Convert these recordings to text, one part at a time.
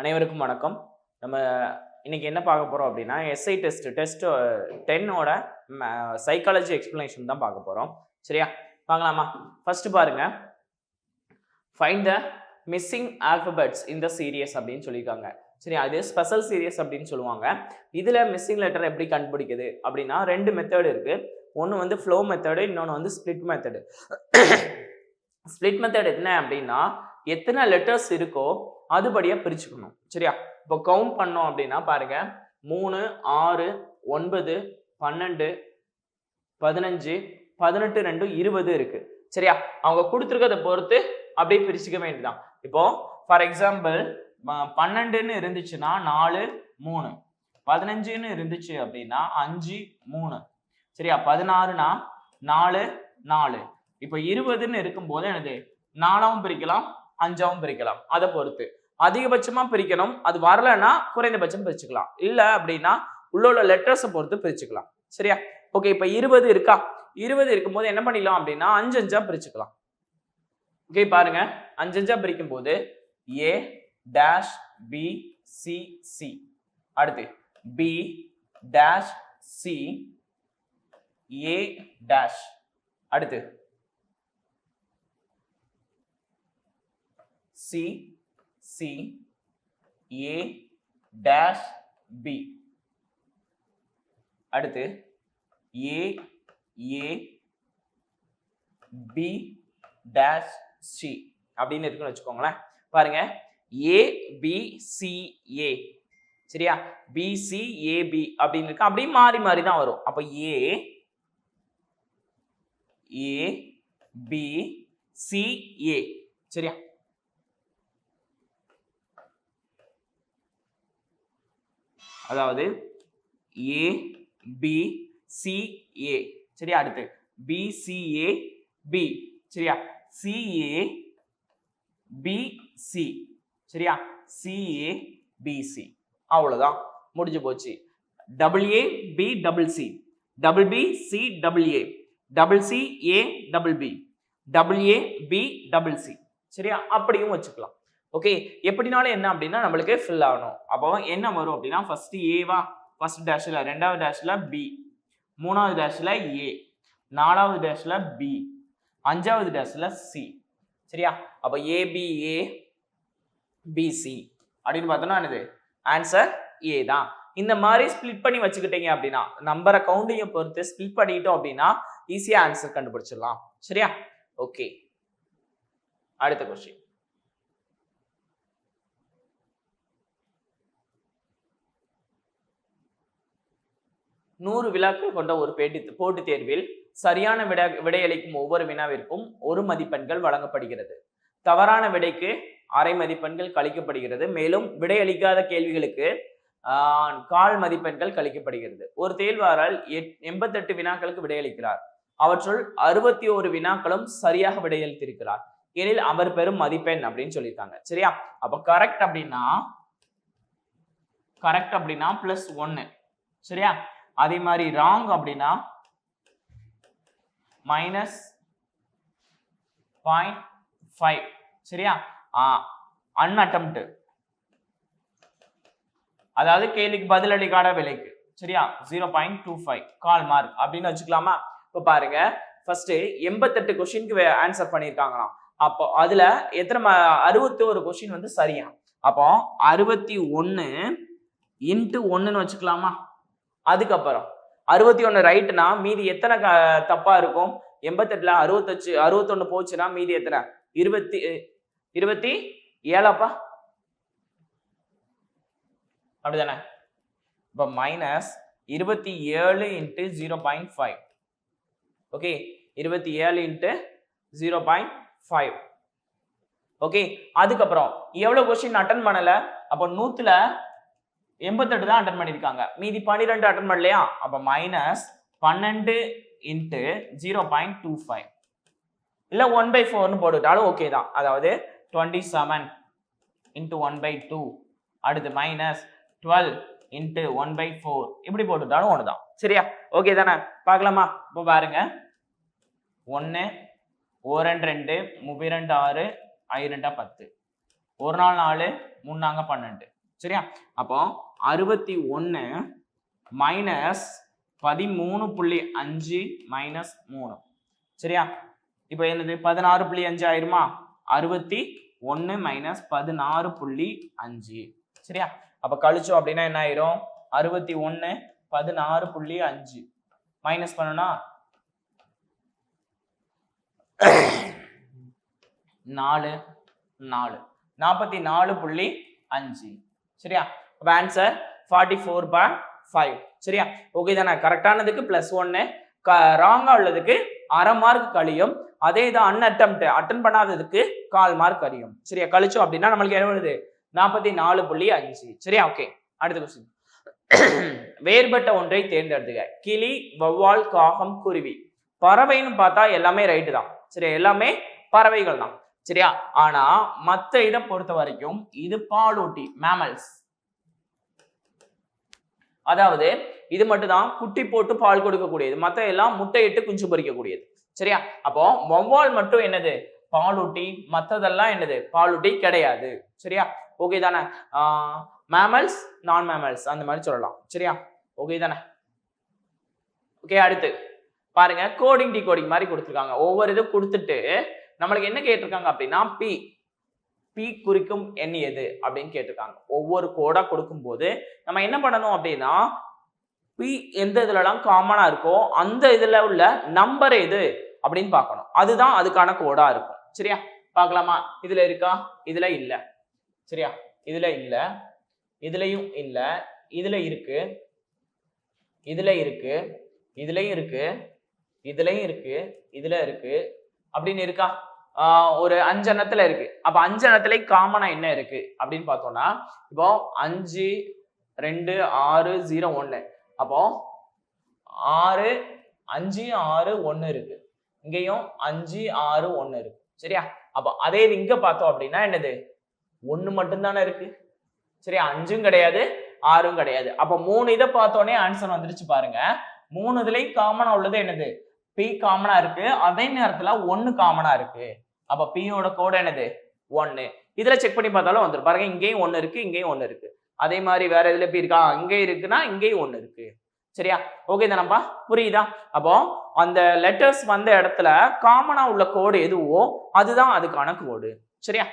அனைவருக்கும் வணக்கம். நம்ம இன்னைக்கு என்ன பார்க்க போறோம் அப்படின்னா எஸ்ஐ டெஸ்ட் 10ஓட சைக்காலஜி எக்ஸ்பிளனேஷன் தான் பார்க்க போறோம். சரியா, பார்க்கலாமா? ஃபர்ஸ்ட் பாருங்க, find the missing alphabets in the series அப்படின்னு சொல்லியிருக்காங்க. சரி, அது ஸ்பெஷல் சீரியஸ் அப்படின்னு சொல்லுவாங்க. இதுல மிஸ்ஸிங் லெட்டர் எப்படி கண்டுபிடிக்குது அப்படின்னா ரெண்டு மெத்தட் இருக்கு. ஒன்று வந்து ஃப்ளோ மெத்தடு, இன்னொன்று வந்து ஸ்பிளிட் மெத்தடு. ஸ்பிளிட் மெத்தட் என்ன அப்படின்னா எத்தனை லெட்டர்ஸ் இருக்கோ அதுபடியா பிரிச்சுக்கணும். சரியா, இப்போ கவுண்ட் பண்ணோம் அப்படின்னா பாருங்க, 3, 6, 9, 12, 15, 18, 2, 20 இருக்கு. சரியா, அவங்க கொடுத்துருக்கதை பொறுத்து அப்படியே பிரிச்சுக்க வேண்டியதான். இப்போ ஃபார் எக்ஸாம்பிள் 12ன்னு இருந்துச்சுன்னா 4, 3, 15ன்னு இருந்துச்சு அப்படின்னா 5, 3. சரியா, 16னா 4, 4. இப்போ 20ன்னு இருக்கும்போது என்னது 4ஆவும் பிரிக்கலாம் 5ஆவும் பிரிக்கலாம். அதை பொறுத்து அதிகபட்சமா பிரிக்கணும். அது வரலன்னா குறைந்தபட்சம் பிரிச்சுக்கலாம். இல்ல அப்படின்னா உள்ள லெட்டர்ஸை பொறுத்து பிரிச்சுக்கலாம். சரியா, ஓகே. இப்போ 20 இருக்கா? 20 இருக்கும்போது என்ன பண்ணிடலாம் அப்படின்னா 5 5ஆ பிரிச்சுக்கலாம். ஓகே, பாருங்க, 5 5ஆ பிரிக்கும் போது A dash B C C, அடுத்து B dash C A dash, அடுத்து C C A dash B, அடுத்து A A B dash C அப்படின்னு இருக்குன்னு வச்சுக்கோங்களேன். பாருங்க, ஏ பி சி ஏ, சரியா, பி சி ஏ பி அப்படின்னு இருக்கு. அப்படியே மாறி மாறி தான் வரும். அப்ப ஏ ஏ பி சி ஏ, சரியா. அதாவது ஏ பி சி ஏ, சரியா, அடுத்து பி சி ஏ பி, சரியா, சி ஏ பி சி, சரியா, சி ஏ பி சி. அவ்வளவுதான், முடிஞ்சு போச்சு. Double A B double C, double B C double A, double C A double B, double A B double C, சரியா, அப்படியும் வச்சுக்கலாம். Okay, எப்படினாலும் என்ன அப்படின்னா நம்மளுக்கு ஃபில் ஆகணும். அப்போ என்ன வரும் அப்படின்னா ஃபர்ஸ்ட் ஏவா, ஃபர்ஸ்ட் டேஷ்ல, ரெண்டாவது டேஷ்ல பி, மூணாவது டேஷ்ல ஏ, நாலாவது டேஷ்ல பி, அஞ்சாவது டேஷ்ல சி, சரியா. அப்போ ஏபிஏ பிசி அப்படின்னு பார்த்தோம்னா என்னது ஆன்சர் ஏ தான். இந்த மாதிரி ஸ்பிளிட் பண்ணி வச்சுக்கிட்டீங்க அப்படின்னா நம்பரை கவுண்டிங்கை பொறுத்து ஸ்பிளிட் பண்ணிட்டோம் அப்படின்னா ஈஸியா ஆன்சர் கண்டுபிடிச்சிடலாம். சரியா, ஓகே. அடுத்த கொஸ்டின், நூறு வினாக்கள் கொண்ட ஒரு போட்டித் தேர்வில் சரியான விடையளிக்கும் ஒவ்வொரு வினாவிற்கும் 1 மதிப்பெண்கள் வழங்கப்படுகிறது. தவறான விடைக்கு அரை மதிப்பெண்கள் கழிக்கப்படுகிறது. மேலும் விடையளிக்காத கேள்விகளுக்கு 1/4 மதிப்பெண்கள் கழிக்கப்படுகிறது. ஒரு தேர்வாளர் 88 வினாக்களுக்கு விடையளிக்கிறார். அவற்றுள் 61 வினாக்களும் சரியாக விடையளித்திருக்கிறார் எனில் அவர் பெறும் மதிப்பெண் அப்படின்னு சொல்லியிருக்காங்க. சரியா, அப்ப கரெக்ட் அப்படின்னா +1, சரியா. அதே மாதிரி ராங் அப்படின்னா -0.5, சரியா. அன்அட்டெம்ப்ட் அதாவது கேள்விக்கு பதிலளிக்காத விலைக்கு, சரியா, 0.25 கால் மார்க் அப்படின்னு வச்சுக்கலாமா. இப்ப பாருங்க, ஃபர்ஸ்ட் 88 கொஸ்டினுக்கு ஆன்சர் பண்ணியிருக்காங்களாம். அப்போ அதுல எத்தனை 61 கொஸ்டின் வந்து சரியா. அப்போ 61 × 1ன்னு வச்சுக்கலாமா. அதுக்கப்புறம் 61 ரைட்னா மீதி எத்தனை தப்பா இருக்கும்? 88ல 61 போச்சுன்னா மீதி எத்தனை? 27 அப்படிதானே. இப்ப -27 × 0.5, ஓகே, 27 × 0.5, ஓகே. அதுக்கப்புறம் எவ்வளவு கொஸ்டின் அட்டன் பண்ணல? அப்ப 100ல 88 தான் அட்டன் பண்ணிருக்காங்க, மீதி 12 அட்டன் பண்ணலையா. அப்ப -12 × 0.25 இல்ல 1/4ன்னு போட்டுட்டாலும் ஓகே தான். அதாவது 27 × 1/2, அடுத்து -12 × 1/4 இப்படி போட்டுட்டாலும் ஒண்ணுதான். சரியா, ஓகே தானே. பார்க்கலாமா? இப்போ பாருங்க, 1 1 2 2 6 5 2 10, 1 4 4 3 4 12, சரியா? அப்போ 61 மைனஸ் 13.5 மைனஸ் 3. சரியா? இப்போ என்னது 16.5 ஆயிருமா? 61 மைனஸ் 16.5. சரியா? அப்ப கழிச்சோம் அப்படின்னா என்ன ஆயிரும்? 61 16.5 மைனஸ் பண்ணனா 4 44.5. சரியா? அப்ப ஆன்சர் 44/5. சரியா? ஓகே தானே? கரெக்டானதுக்கு +1, ராங்கா உள்ளதுக்கு அரை மார்க் கழியும். அதே இது அட்டன் பண்ணாததுக்கு 1/4 மார்க் கழியும். சரியா? கழிச்சோம் அப்படின்னா நம்மளுக்கு என்ன வருது? 44.5. சரியா? ஓகே, அடுத்த கொஸ்டின். வேறுபட்ட ஒன்றை தேர்ந்தெடுத்துக. கிளி, வௌவால், காகம், குருவி. பறவைன்னு பார்த்தா எல்லாமே ரைட்டு தான். சரியா? எல்லாமே பறவைகள் தான். சரியா? ஆனா மத்த இதை பொறுத்த வரைக்கும் இது பாலூட்டி, மேமல்ஸ். அதாவது இது மட்டும் தான் குட்டி போட்டு பால் கொடுக்கக்கூடியது, மத்த எல்லாம் முட்டையிட்டு குஞ்சு பொரிக்கக்கூடியது. சரியா? அப்போ வௌவால் மட்டும் என்னது? பாலூட்டி. மத்ததெல்லாம் என்னது? பாலூட்டி கிடையாது. சரியா? ஓகே தானே? மேமல்ஸ், நான் மேமல்ஸ் அந்த மாதிரி சொல்லலாம். சரியா? ஓகே தானே? ஓகே, அடுத்து பாருங்க, கோடிங் டிகோடிங் மாதிரி கொடுத்துருக்காங்க. ஒவ்வொரு இது கொடுத்துட்டு நம்மளுக்கு என்ன கேட்டிருக்காங்க அப்படின்னா பி குறிக்கும் எண் எது அப்படின்னு கேட்டிருக்காங்க. ஒவ்வொரு கோடா கொடுக்கும் போது நம்ம என்ன பண்ணணும் அப்படின்னா பி எந்த இதுலலாம் காமனா இருக்கோ அந்த இதுல உள்ள நம்பர் எது அப்படின்னு பார்க்கணும். அதுதான் அதுக்கான கோடா இருக்கும். சரியா? பார்க்கலாமா? இதுல இருக்கா? இதுல இல்ல. சரியா? இதுல இல்ல, இதுலயும் இல்ல, இதுல இருக்கு, இதுல இருக்கு, இதுலயும் இருக்கு, இதுலயும் இருக்கு, இதுல இருக்கு அப்படின்னு இருக்கா? ஒரு 5 எண்ணத்துல இருக்கு. அப்ப 5 எண்ணத்துல காமனா என்ன இருக்கு அப்படின்னு பார்த்தோம்னா, இப்போ 5 2 6 0 1. அப்போ 6 5 6 1 இருக்கு. இங்கேயும் 5 6 1 இருக்கு. சரியா? அப்ப அதே இங்க பார்த்தோம் அப்படின்னா என்னது? 1 மட்டும் தானே இருக்கு. சரியா? 5ம் கிடையாது, 6ம் கிடையாது. அப்ப 3 இதை பார்த்தோன்னே ஆன்சர் வந்துருச்சு பாருங்க. 3 இதுலயும் காமனா உள்ளது என்னது? பி காமனா இருக்கு. அதே நேரத்துல 1 காமனா இருக்கு. அப்ப பியோட கோடு என்னது? 1. இதுல செக் பண்ணி பார்த்தாலும் வந்துடும் பாருங்க. இங்கேயும் 1 இருக்கு, இங்கேயும் 1 இருக்கு. அதே மாதிரி வேற எதுல பி இருக்கா? இங்கே இருக்குன்னா இங்கேயும் 1 இருக்கு. சரியா? ஓகே தானப்பா? புரியுதா? அப்போ அந்த லெட்டர்ஸ் வந்த இடத்துல காமனா உள்ள கோடு எதுவோ அதுதான் அதுக்கான கோடு. சரியா?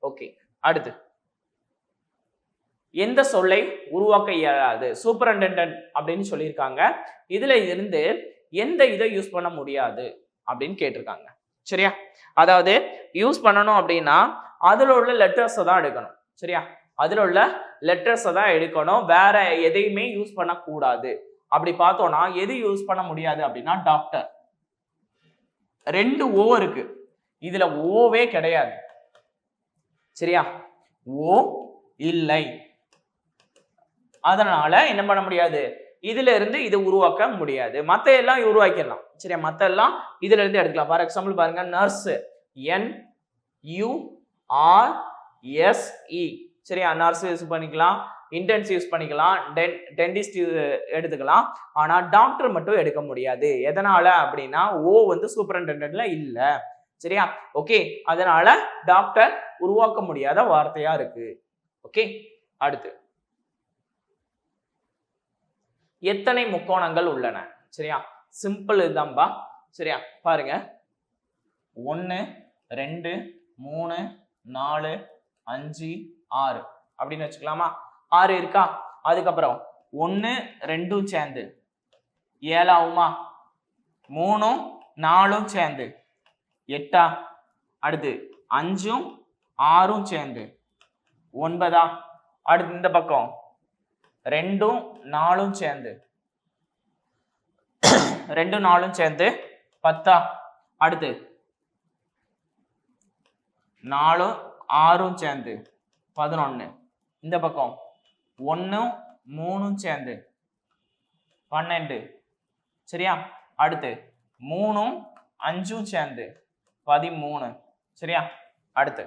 ஓகே, அடுத்து எந்த சொல்லை உருவாக்க இயலாது? சூப்பரண்டெண்டன்ட் அப்படின்னு சொல்லியிருக்காங்க. இதுல இருந்து எந்த இதை யூஸ் பண்ண முடியாது அப்படின்னு கேட்டிருக்காங்க. சரியா? அதாவது யூஸ் பண்ணணும் அப்படின்னா அதுல உள்ள லெட்டர்ஸை தான் எடுக்கணும். சரியா? அதுல உள்ள லெட்டர்ஸை தான் எடுக்கணும். வேற எதையுமே யூஸ் பண்ணக்கூடாது. அப்படி பார்த்தோம்னா எது யூஸ் பண்ண முடியாது அப்படின்னா டாக்டர். 2 ஓ இருக்கு, இதுல ஓவே கிடையாது. சரியா? ஓ இல்லை, அதனால என்ன பண்ண முடியாது? இதுல இருந்து இது உருவாக்க முடியாது. மத்த எல்லாம் உருவாக்கிடலாம். சரியா? மத்த எல்லாம் இதுல இருந்து எடுக்கலாம். ஃபார் எக்ஸாம்பிள் பாருங்க, நர்ஸ் NURSE. சரியா? நர்ஸ் யூஸ் பண்ணிக்கலாம், இன்டென்ஸ் யூஸ் பண்ணிக்கலாம், டென்டிஸ்ட் எடுத்துக்கலாம். ஆனா டாக்டர் மட்டும் எடுக்க முடியாது. எதனால அப்படின்னா ஓ வந்து சூப்பரண்டெண்டன்ட்ல இல்ல. சரியா? ஓகே, அதனால டாக்டர் உருவாக்க முடியாத வார்த்தையா இருக்கு. ஓகே, அடுத்து எத்தனை முக்கோணங்கள் உள்ளன? சரியா? சிம்பிள் இதுதான்பா. சரியா? பாருங்க, 1 2 3 4 5 6 அப்படின்னு வச்சுக்கலாமா? 6 இருக்கா? அதுக்கப்புறம் 1 2ம் சேர்ந்து 7 ஆகுமா? 3ம் 4ம் சேர்ந்து 8. அடுத்து 5ம் 6ம் சேர்ந்து 9. அடுத்து இந்த பக்கம் 2ம் 4ம் சேர்ந்து 2 4ம் சேர்ந்து 10. அடுத்து 4 6ம் சேர்ந்து 11. இந்த பக்கம் 1 3ம் சேர்ந்து 12. சரியா? அடுத்து 3ம் 5ம் சேர்ந்து 13. சரியா? அடுத்து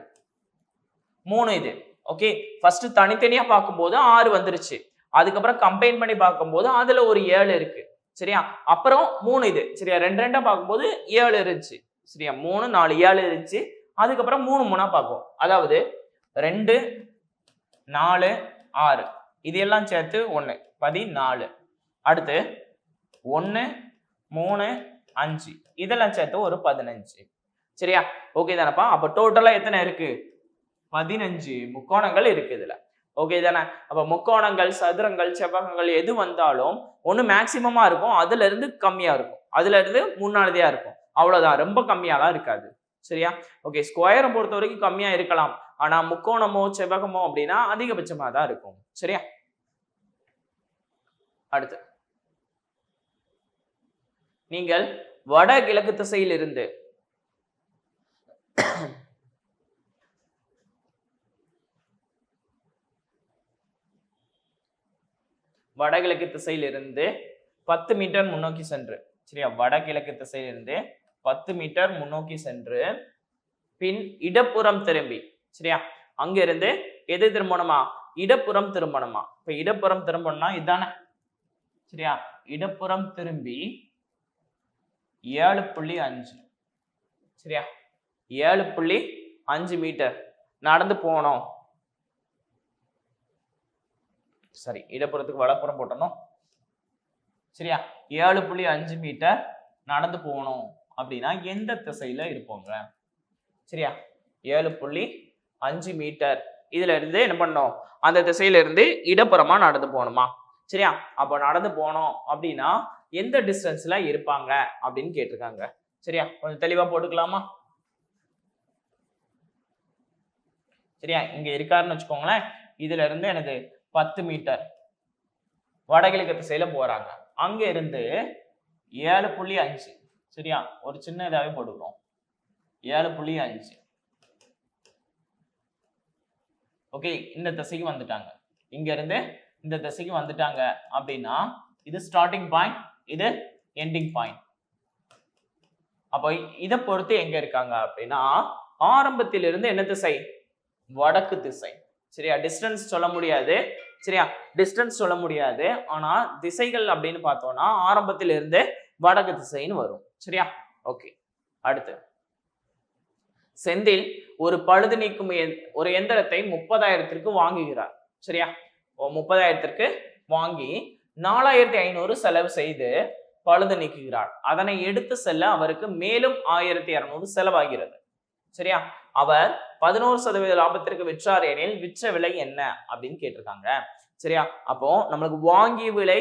3 இது. ஓகே, ஃபர்ஸ்ட் தனித்தனியா பார்க்கும்போது 6 வந்துருச்சு. அதுக்கப்புறம் கம்பைன் பண்ணி பார்க்கும்போது அதுல ஒரு 7 இருக்கு. சரியா? அப்புறம் 3 இது. சரியா? 2 2 பார்க்கும்போது 7 இருந்துச்சு. சரியா? 3 4 7 இருந்துச்சு. அதுக்கப்புறம் 3 3 பார்ப்போம். அதாவது 2 4 6 இது எல்லாம் சேர்த்து 1 14. அடுத்து 1 3 5 இதெல்லாம் சேர்த்து ஒரு 15. சரியா? ஓகே தானப்பா? அப்ப டோட்டலா எத்தனை இருக்கு? 15 முக்கோணங்கள் இருக்கு இதுல. ஓகே தானே? அப்ப முக்கோணங்கள், சதுரங்கள், செவ்வகங்கள் எது வந்தாலும் ஒண்ணு மேக்சிமமா இருக்கும், அதுல இருந்து கம்மியா இருக்கும், அதுல இருந்து முன்னாடியா இருக்கும். அவ்வளவுதான், ரொம்ப கம்மியாலாம் இருக்காது. சரியா? ஓகே, ஸ்கொயரை பொறுத்த வரைக்கும் கம்மியா இருக்கலாம், ஆனா முக்கோணமோ செவ்வகமோ அப்படின்னா அதிகபட்சமா தான் இருக்கும். சரியா? அடுத்து நீங்கள் வடகிழக்கு திசையில் இருந்து வடகிழக்கு திசையிலிருந்து 10 மீட்டர் முன்னோக்கி சென்று, சரியா? வடகிழக்கு திசையிலிருந்து 10 மீட்டர் முன்னோக்கி சென்று பின் இடப்புறம் திரும்பி, சரியா? அங்கிருந்து எது திரும்பணுமா? இடப்புறம் திரும்பணுமா? இப்ப இடப்புறம் திரும்பணும்னா இதானே, சரியா? இடப்புறம் திரும்பி 7.5, சரியா? 7.5 மீட்டர் நடந்து போனோம். சரி, இடப்புறத்துக்கு வலப்புறம் போட்டணும். சரியா? 7.5 மீட்டர் நடந்து போகணும் அப்படின்னா எந்த திசையில இருப்போங்க? சரியா? 7.5 மீட்டர் இதுல இருந்து என்ன பண்ணோம்? அந்த திசையில இருந்து இடப்புறமா நடந்து போகணுமா? சரியா? அப்ப நடந்து போனோம் அப்படின்னா எந்த டிஸ்டன்ஸ்ல இருப்பாங்க அப்படின்னு கேட்டிருக்காங்க. சரியா? கொஞ்சம் தெளிவா போட்டுக்கலாமா? சரியா? இங்க இருக்காருன்னு வச்சுக்கோங்களேன், இதுல இருந்து எனது 10 மீட்டர் வடகிழக்கு திசையில போறாங்க. அங்க இருந்து 7.5, சரியா? ஒரு சின்ன இதாவே போட்டுக்கிறோம், 7.5. ஓகே, இந்த திசைக்கு வந்துட்டாங்க. இங்க இருந்து இந்த திசைக்கு வந்துட்டாங்க அப்படின்னா இது ஸ்டார்டிங் பாயிண்ட், இது எண்டிங் பாயிண்ட். அப்போ இதை பொறுத்து எங்க இருக்காங்க அப்படின்னா ஆரம்பத்திலிருந்து என்ன திசை? வடக்கு திசை. சரியா? டிஸ்டன்ஸ் சொல்ல முடியாது, சரியா? டிஸ்டன்ஸ் சொல்ல முடியாது, ஆனா திசைகள் அப்படின்னு பார்த்தோம்னா ஆரம்பத்தில் இருந்து வடக்கு திசைன்னு வரும். சரியா? ஓகே, அடுத்து செந்தில் ஒரு பழுது நீக்கும் ஒரு எந்திரத்தை 30,000 வாங்குகிறார். சரியா? 30,000 வாங்கி 4,500 செலவு செய்து பழுது நீக்குகிறார். அதனை எடுத்து செல்ல அவருக்கு மேலும் 1,200 செலவாகிறது. சரியா? அவர் 11% லாபத்திற்கு விற்றார் எனில் விற்ற விலை என்ன அப்படின்னு கேட்டிருக்காங்க. சரியா? அப்போ நம்மளுக்கு வாங்கிய விலை,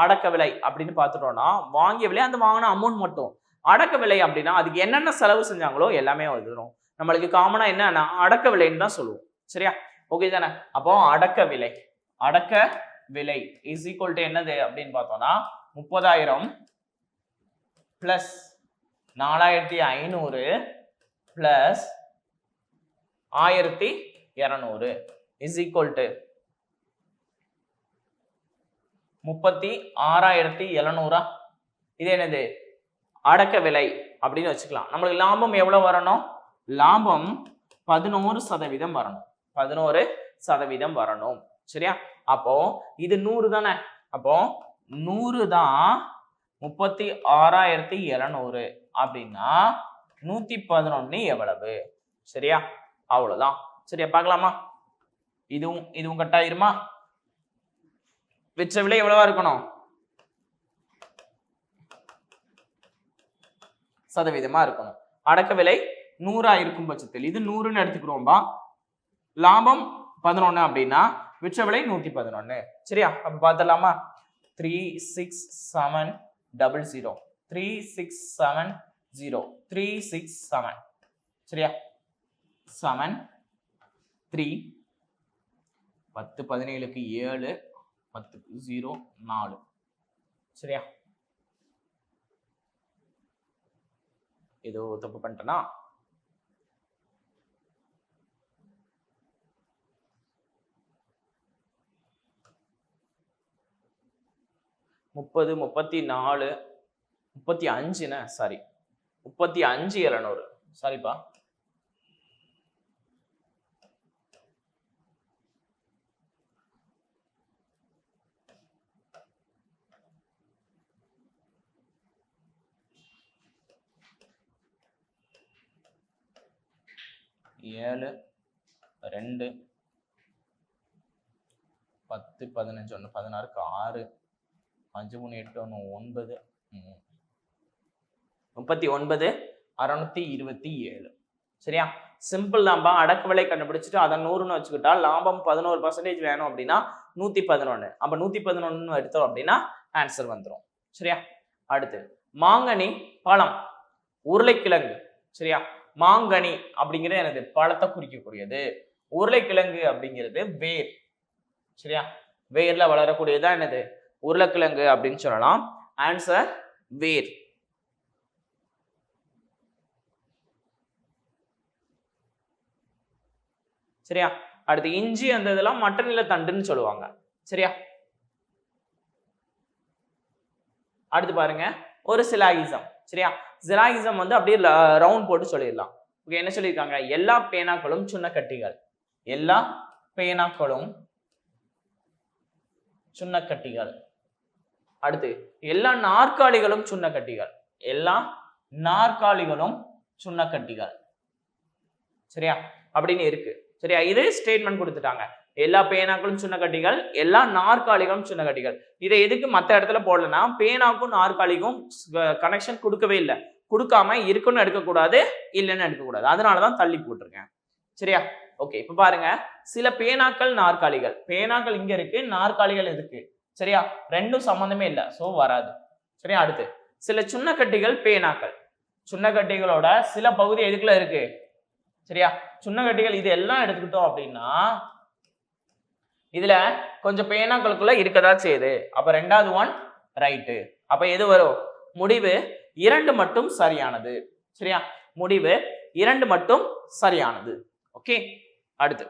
அடக்க விலை அப்படின்னு பார்த்துட்டோம்னா வாங்கிய விலை அந்த வாங்கின அமௌண்ட் மட்டும். அடக்க விலை அப்படின்னா அதுக்கு என்னென்ன செலவு செஞ்சாங்களோ எல்லாமே வந்துடும். நம்மளுக்கு காமனா என்னன்னா அடக்க விலைன்னு தான் சொல்லுவோம். சரியா? ஓகே தானே? அப்போ அடக்க விலை, அடக்க விலை இஸ் ஈக்குவல் டு என்னது அப்படின்னு பார்த்தோம்னா 30,000 plus 4,500 plus 1,200 is equal to 36,700. இது என்னது? அடக்க விலை அப்படின்னு வச்சுக்கலாம். நம்மளுக்கு லாபம் எவ்வளவு வரணும்? லாபம் 11% வரணும், 11% வரணும். சரியா? அப்போ இது 100 தானே, அப்போ 100 தான் 36,700 அப்படின்னா 111 எவ்வளவு? சரியா? அவ்வளவுதான். சரியா? பார்க்கலாமா? இதுவும் கட் ஆயிருமா? விற்ற விலை எவ்வளவா இருக்கணும்? சதவீதமா இருக்கணும். அடக்க விலை 100 இருக்கும் பட்சத்தில் இது 100ன்னு எடுத்துக்கிறோம்பா, லாபம் 11 அப்படின்னா விற்ற விலை 111. சரியா? அப்ப பார்த்தலாமா? 36700 367 367. சரியா? 7 3 10 17க்கு 7 10க்கு 0 4. சரியா? ஏதோ தப்பு பண்ணிட்டேனா? முப்பது 34 35 சாரி 35,700. சாரிப்பா, ஏழு 2 10 15 1 16 6 5 3 8 1 9 39 627. சரியா? சிம்பிள் தான்பா. அடக்க விலை கண்டுபிடிச்சிட்டு அதை 100ன்னு வச்சுக்கிட்டா லாபம் 11% வேணும் அப்படின்னா 111. அப்ப 111 எடுத்தோம் அப்படின்னா ஆன்சர் வந்துடும். சரியா? அடுத்து மாங்கனி பழம், உருளைக்கிழங்கு. சரியா? மாங்கனி அப்படிங்கிறது எனது பழத்தை குறிக்கக்கூடியது. உருளைக்கிழங்கு அப்படிங்கிறது வேர். சரியா? வேர்ல வளரக்கூடியதான் என்னது உருளைக்கிழங்கு அப்படின்னு சொல்லலாம். ஆன்சர் வேர். சரியா? அடுத்து இஞ்சி அந்த இதெல்லாம் மட்ட நில தண்டுன்னு சொல்லுவாங்க. சரியா? அடுத்து பாருங்க ஒரு சிலாகிசம். சரியா? சிலாகிசம் வந்து அப்படியே ரவுண்ட் போட்டு சொல்லிடலாம். ஓகே, என்ன சொல்லியிருக்காங்க? எல்லா பேனாக்களும் சுண்ணக்கட்டிகள். எல்லா பேனாக்களும் சுண்ணக்கட்டிகள். அடுத்து எல்லா நாற்காலிகளும் சுண்ணக்கட்டிகள். எல்லா நாற்காலிகளும் சுண்ணக்கட்டிகள். சரியா? அப்படின்னு இருக்கு. சரியா? இது ஸ்டேட்மெண்ட் கொடுத்துட்டாங்க. எல்லா பேனாக்களும் சுண்ணக்கட்டிகள், எல்லா நாற்காலிகளும் சுண்ணக்கட்டிகள். இதை எதுக்கு மற்ற இடத்துல போடலன்னா பேனாக்கும் நாற்காலிக்கும் கனெக்ஷன் கொடுக்கவே இல்லை. கொடுக்காம இருக்குன்னு எடுக்கக்கூடாது, இல்லைன்னு எடுக்கக்கூடாது. அதனாலதான் தள்ளி போட்டிருக்கேன். சரியா? ஓகே, இப்ப பாருங்க சில பேனாக்கள் நாற்காலிகள். பேனாக்கள் இங்க இருக்கு, நாற்காலிகள் இருக்கு. சரியா? ரெண்டும் சம்பந்தமே இல்லை, சோ வராது. சரியா? அடுத்து சில சுண்ணக்கட்டிகள் பேனாக்கள். சுண்ணக்கட்டிகளோட சில பகுதி எதுக்குள்ள இருக்கு? சரியா? சுண்ணக்கட்டிகள் இது எல்லாம் எடுத்துக்கிட்டோம் அப்படின்னா இதுல கொஞ்சம் பேனாக்களுக்குள்ள இருக்கதா செய்யுது. அப்ப ரெண்டாவது ஒன் ரைட்டு. அப்ப எது வரும்? முடிவு 2 மட்டும் சரியானது. சரியா? முடிவு 2 மட்டும் சரியானது. ஓகே, அடுத்து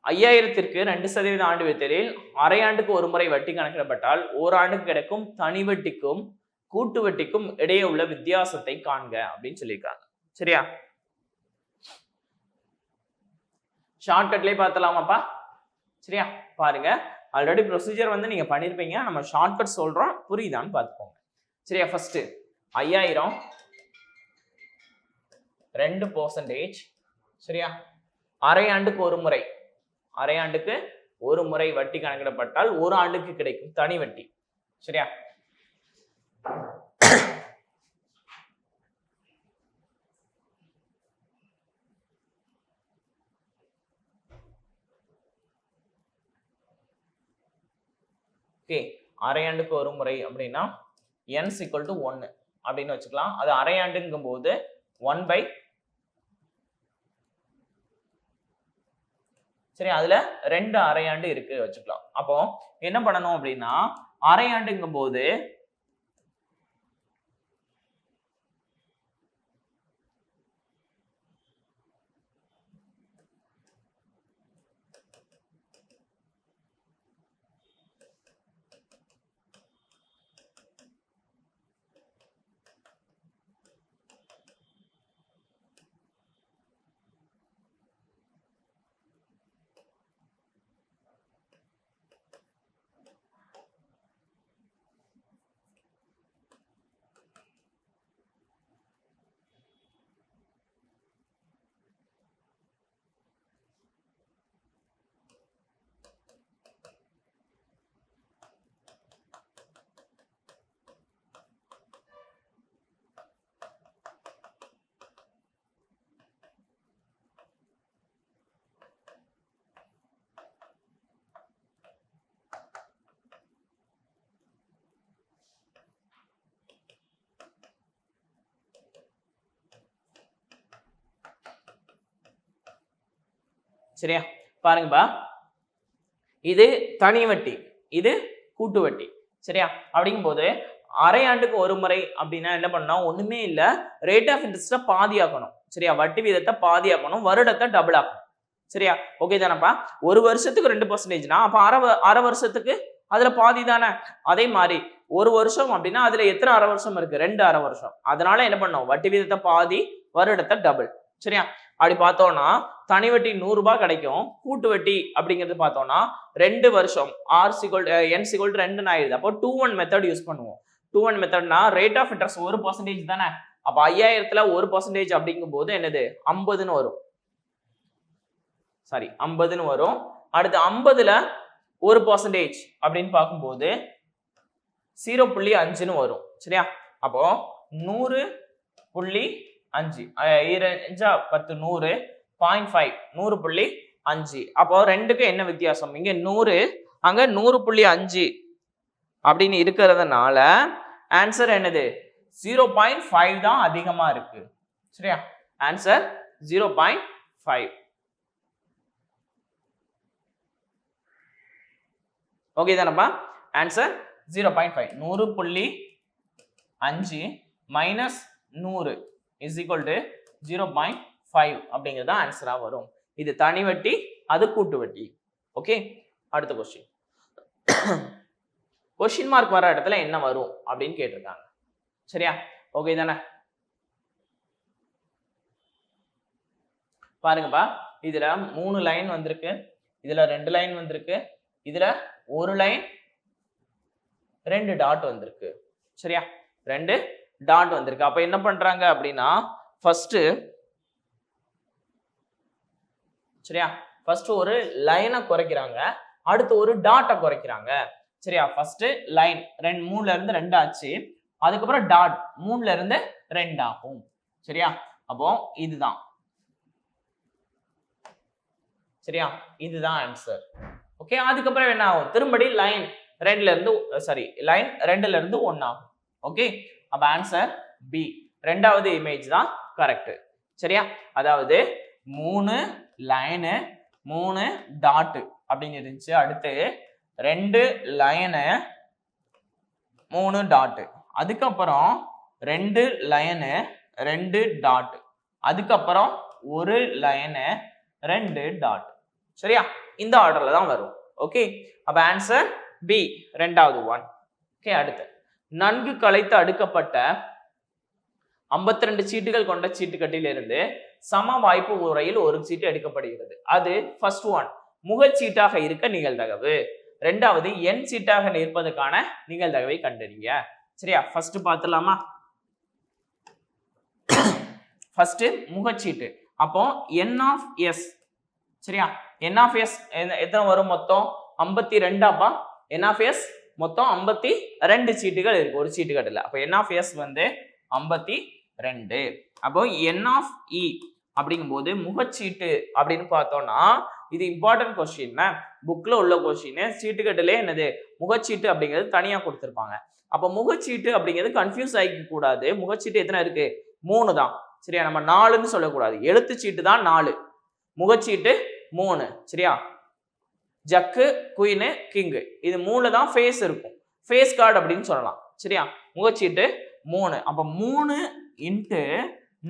5000ற்கு 2% ஆண்டு வித்திரில் அரை ஆண்டுக்கு ஒரு முறை வட்டி கணக்கிடப்பட்டால் ஓராண்டுக்கு கிடைக்கும் தனி வட்டிக்கும் கூட்டு வட்டிக்கும் இடையே உள்ள வித்தியாசத்தை காண்க அப்படின்னு சொல்லியிருக்காங்க. சரியா? ஷார்ட்கட்லயே பார்த்தலாமாப்பா? சரியா? பாருங்க ஆல்ரெடி ப்ரொசீஜர் வந்து நீங்க பண்ணிருப்பீங்க. நம்ம ஷார்ட்கட் சொல்றோம், புரியுதான்னு பார்த்துக்கோங்க. சரியா? ஃபர்ஸ்ட் 5000 2%. சரியா? அரை ஆண்டுக்கு ஒரு முறை, அரை ஆண்டுக்கு ஒரு முறை வட்டி கணக்கிடப்பட்டால் ஒரு ஆண்டுக்கு கிடைக்கும் தனி வட்டி. சரியா? ஓகே, அரை ஆண்டுக்கு ஒரு முறை அப்படின்னா n = 1 அப்படின்னு வச்சுக்கலாம். அது அரை ஆண்டுங்கும் போது 1/, சரி, அதுல 2 அரை ஆண்டு இருக்கு வச்சுக்கலாம். அப்போ என்ன பண்ணணும் அப்படின்னா அரை ஆண்டுங்கும் போது சரியா? பாருங்கப்பா, இது தனி வட்டி, இது கூட்டு வட்டி. சரியா? அப்படிங்கும் போது அரை ஆண்டுக்கு ஒரு முறை அப்படின்னா என்ன பண்ணணும்? ஒண்ணுமே இல்ல, ரேட் ஆஃப் இன்ட்ரெஸ்ட பாதியாக்கணும். சரியா? வட்டி வீதத்தை பாதியாக்கணும், வருடத்தை டபுள் ஆக்கணும். சரியா? ஓகே தானப்பா? ஒரு வருஷத்துக்கு 2%னா அப்ப அரை வருஷத்துக்கு அதுல பாதி தானே. அதே மாதிரி ஒரு வருஷம் அப்படின்னா அதுல எத்தனை அரை வருஷம் இருக்கு? 2 அரை வருஷம். அதனால என்ன பண்ணோம்? வட்டி வீதத்தை பாதி, வருடத்தை டபுள். சரியா? அப்படி பார்த்தோம்னா தனி வட்டி 100 ரூபாய் கிடைக்கும். கூட்டு வட்டி அப்படிங்கிறது பார்த்தோம்னா 2 வருஷம் r n = 2 ஆயிடுது. அப்போ 2-1 மெத்தட் யூஸ் பண்ணுவோம். 2-1 மெத்தட்னா ரேட் ஆஃப் இன்ட்ரெஸ்ட் 1% தானே. அப்ப 5000த்துல 1% அப்படிங்கும் போது என்னது? 50ன்னு வரும். சாரி, 50ன்னு வரும். அடுத்து 50ல 1% அப்படின்னு பார்க்கும்போது 0.5ன்னு வரும். சரியா? அப்போ 100.5 5 10 100 0.5 100.5. அப்போ ரெண்டுக்கு என்ன வித்தியாசம்? இங்க 100 அங்க 100.5 அப்படின்னு இருக்கிறதுனால ஆன்சர் என்னது? 0.5 தான் அதிகமா இருக்கு. சரியா? ஆன்சர் 0.5. ஓகே தானப்பா? Answer 0.5. 100.5 minus 100 is equal to 0.5 அப்படிங்கிறது தான் ஆன்சரா வரும். இது தனி வட்டி, அது கூட்டு வட்டி. ஓகே, அடுத்த கொஸ்டின். கொஸ்டின் மார்க் வர இடத்துல என்ன வரும் அப்படின்னு கேட்டிருக்காங்க. சரியா? ஓகே தானே? பாருங்கப்பா, இதுல 3 லைன் வந்திருக்கு, இதுல 2 லைன் வந்திருக்கு, இதுல 1 லைன் 2 டாட் வந்திருக்கு. சரியா? 2 டாட் வந்திருக்கு. அப்ப என்ன பண்றாங்க அப்படின்னா ஃபர்ஸ்ட், சரியா, ஃபர்ஸ்ட் ஒரு லைனை குறைக்கிறாங்க, அடுத்து ஒரு டாட்டை குறைக்கிறாங்க. சரியா? ஃபர்ஸ்ட் லைன் 3ல இருந்து 2 ஆச்சு, அதுக்கப்புறம் டாட் 3ல இருந்து 2 ஆகும். சரியா? அப்போ இதுதான். சரியா? இதுதான் ஆன்சர். ஓகே, அதுக்கப்புறம் என்ன ஆகும்? திரும்படி லைன் 2ல இருந்து லைன் 2ல இருந்து 1 ஆகும். ஓகே, அப்ப ஆன்சர் பி, ரெண்டாவது இமேஜ் தான் கரெக்ட். சரியா? அதாவது 3 லைனு 3 டாட் அப்படின்னு இருந்துச்சு, அடுத்து 2 லைனு 3 டாட், அதுக்கப்புறம் 2 லைனு 2 டாட், அதுக்கப்புறம் 1 லைனு 2 டாட். சரியா? இந்த ஆர்டர்ல தான் வரும். ஓகே, அப்ப ஆன்சர் பி, ரெண்டாவது ஒன். ஓகே, அடுத்து நன்கு கலைத்து அடுக்கப்பட்ட 52 சீட்டுகள் கொண்ட சீட்டுக்கட்டில் இருந்து சம வாய்ப்பு முறையில் ஒரு சீட்டு எடுக்கப்படுகிறது. அது ஃபர்ஸ்ட் ஒன் முகச்சீட்டாக இருக்க நிகழ்தகவு, ரெண்டாவது எண் சீட்டாக நிற்பதற்கான நிகழ்தகவை கண்டறிய. சரியா? ஃபர்ஸ்ட் பார்த்துலாமா? ஃபர்ஸ்ட் முகச்சீட்டு. அப்போ n of s. சரியா? n of s எத்தனை வரும்? மொத்தம் 52. n of s மொத்தம் 52 சீட்டுகள் இருக்கு ஒரு சீட்டுக்கட்டுல. அப்போ n of s வந்து 52. அப்போ n of e அப்படிங்கும்போது முகச்சீட்டு அப்படின்னு பார்த்தோம்னா இது இம்பார்ட்டன்ட் கொஸ்டின், புக்ல உள்ள கொஸ்டின். சீட்டுக்கட்டுலே என்னது முகச்சீட்டு அப்படிங்கிறது தனியா கொடுத்துருப்பாங்க. அப்போ முகச்சீட்டு அப்படிங்கிறது கன்ஃபியூஸ் ஆகிக்க கூடாது. முகச்சீட்டு எத்தனை இருக்கு? 3 தான். சரியா? நம்ம 4ன்னு சொல்லக்கூடாது. எழுத்து சீட்டு தான் 4, முகச்சீட்டு 3. சரியா? ஜக்கு, குயின், கிங், இது 3ல தான் ஃபேஸ் இருக்கும், ஃபேஸ் கார்டு அப்படின்னு சொல்லலாம். சரியா? முகச்சீட்டு 3. அப்ப 3 இன்ட்டு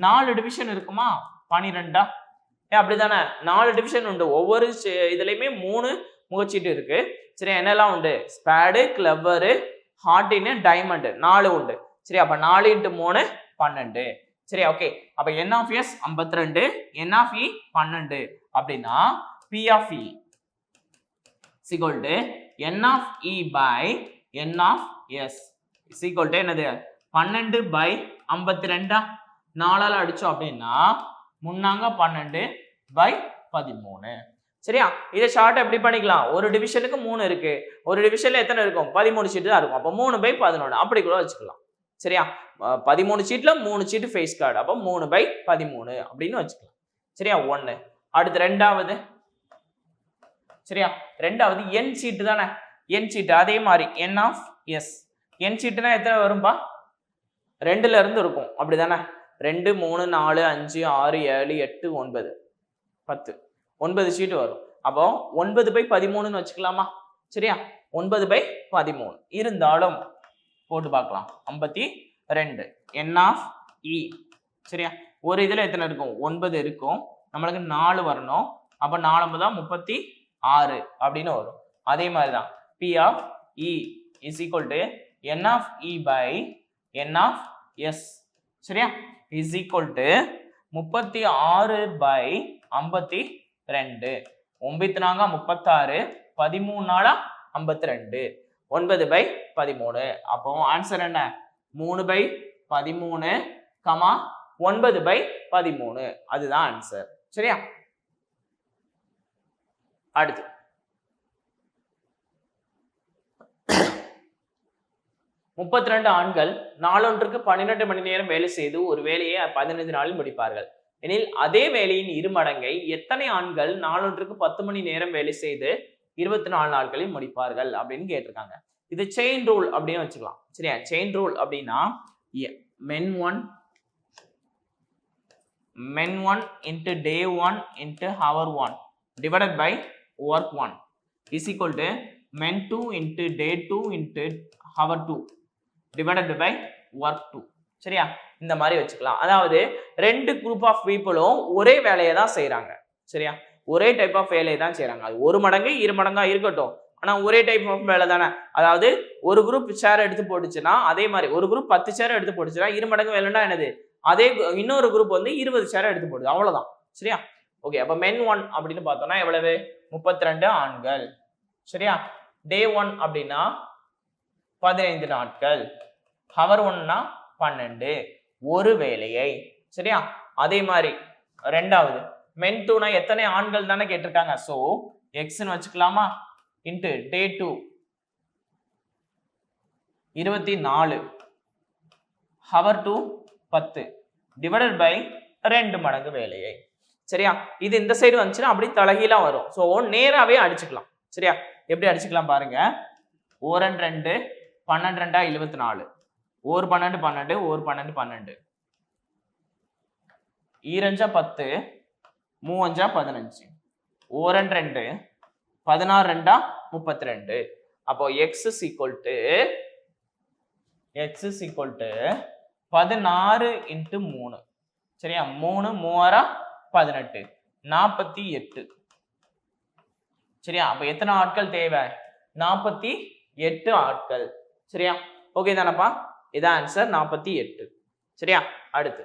4 டிவிஷன் இருக்குமா? 12. அப்படிதானே? 4 டிவிஷன் உண்டு. ஒவ்வொரு இதுலயுமே 3 முகச்சீட்டு இருக்கு. சரியா? என்னெல்லாம் உண்டு? ஸ்பேடு, கிளவரு, ஹார்டின், டைமண்ட் 4 உண்டு. சரியா? அப்ப 4 இன்ட்டு 3 12. சரியா? ஓகே, அப்ப n of s 52, n of e 12 அப்படின்னா p of e is equal to n of e by n of s is equal to என்னது? 12 by 52. 4ஆல அடிச்சோம் அப்படின்னா 3 12 by 13. சரியா? இதை ஷார்ட் எப்படி பண்ணிக்கலாம்? ஒரு டிவிஷனுக்கு 3 இருக்கு, ஒரு டிவிஷன்ல எத்தனை இருக்கும்? 13 சீட்டு தான் இருக்கும். அப்போ 3 by 11 அப்படி கூட வச்சுக்கலாம். சரியா? 13 சீட்ல 3 சீட்டு ஃபேஸ் கார்டு, அப்போ 3 by 13 அப்படின்னு வச்சுக்கலாம். சரியா? 1. அடுத்து ரெண்டாவது. சரியா? ரெண்டாவது என் சீட்டு தானே? என் சீட்டு அதே மாதிரி n of s. என் சீட்டுனா எத்தனை வரும்பா? 2ல இருந்து இருக்கும், அப்படிதானே? 2 3 4 5 6 7 8 9 10 9 சீட்டு வரும். அப்போ 9 by 13ன்னு வச்சுக்கலாமா? சரியா? 9 by 13 இருந்தாலும் போட்டு பார்க்கலாம். 52 n of e. சரியா? ஒரு இதுல எத்தனை இருக்கும்? 9 இருக்கும், நம்மளுக்கு 4 வரணும். அப்ப 4 தான் 36 அப்படின்னு வரும். அதே மாதிரிதான் p of e is equal to n of e by n of s. சரியா? is equal to 36 by 52. 9 நாங்க 36, 13 நாளா 52, 9 by 13. அப்போ ஆன்சர் என்ன? 3 by 13, 9 by 13. அதுதான் ஆன்சர். சரியா? அடுத்து 32 ஆண்கள் நாளொன்றுக்கு 12 மணி நேரம் வேலை செய்து ஒரு வேலையை 15 நாளில் முடிப்பார்கள் எனில் அதே வேலையின் இருமடங்கை எத்தனை ஆண்கள் நாளொன்றுக்கு 10 மணி நேரம் வேலை செய்து 24 நாட்களில் முடிப்பார்கள் அப்படின்னு கேட்டிருக்காங்க. இது செயின் ரூல் அப்படின்னு வச்சுக்கலாம். சரியா? செயின் ரூல் அப்படின்னா men 1 into day 1 into hour 1 divided by work 1 is equal to men 2 into day 2 into hour 2 divided by work 2. சரியா? இந்த மாதிரி வச்சுக்கலாம். அதாவது ரெண்டு குரூப் ஆஃப் பீப்புளும் ஒரே வேலையை தான் செய்யறாங்க. சரியா? ஒரே டைப் ஆஃப் வேலையை தான் செய்யறாங்க. அது ஒரு மடங்கு இரு மடங்கா இருக்கட்டும், ஆனா ஒரே டைப் ஆஃப் வேலை தானே. அதாவது ஒரு குரூப் சேர் எடுத்து போட்டுச்சுன்னா அதே மாதிரி ஒரு குரூப் 10 சேர் எடுத்து போட்டுச்சுன்னா இரு மடங்கு வேலைன்னா என்னது, அதே இன்னொரு குரூப் வந்து 20 சேர் எடுத்து போடுது, அவ்வளவுதான். சரியா? ஓகே, அப்ப men 1 அப்படின்னு பார்த்தோம்னா எவ்வளவு, 32 ஆண்கள். சரியா? day 1 அப்படின்னா 15 நாட்கள், hour 1னா 12, ஒரு வேலையை. சரியா? அதே மாதிரி ரெண்டாவது men 2னா எத்தனை ஆண்கள் தானே கேட்டிருக்காங்க. சோ எக்ஸ்ன்னு வச்சுக்கலாமா, into day 2 24, hour 2 10 divided by 2 மடங்கு வேலையை. சரியா? இது இந்த சைடு வந்துச்சுன்னா அப்படி தலைகீழா வரும். ஸோ நேராவே அடிச்சுக்கலாம். சரியா? எப்படி அடிச்சுக்கலாம் பாருங்க. 1 2 12 2 24, 1 12 12, 1 12 12, 2 10, 3 15, 1 2 16 2 32. அப்போ x is equal to 16 into 3. சரியா? 3 3 18, 48. சரியா? அப்ப எத்தனை ஆட்கள் தேவை, 48 ஆட்கள். சரியா? ஓகே தானப்பா, இதான் ஆன்சர் 48. சரியா? அடுத்து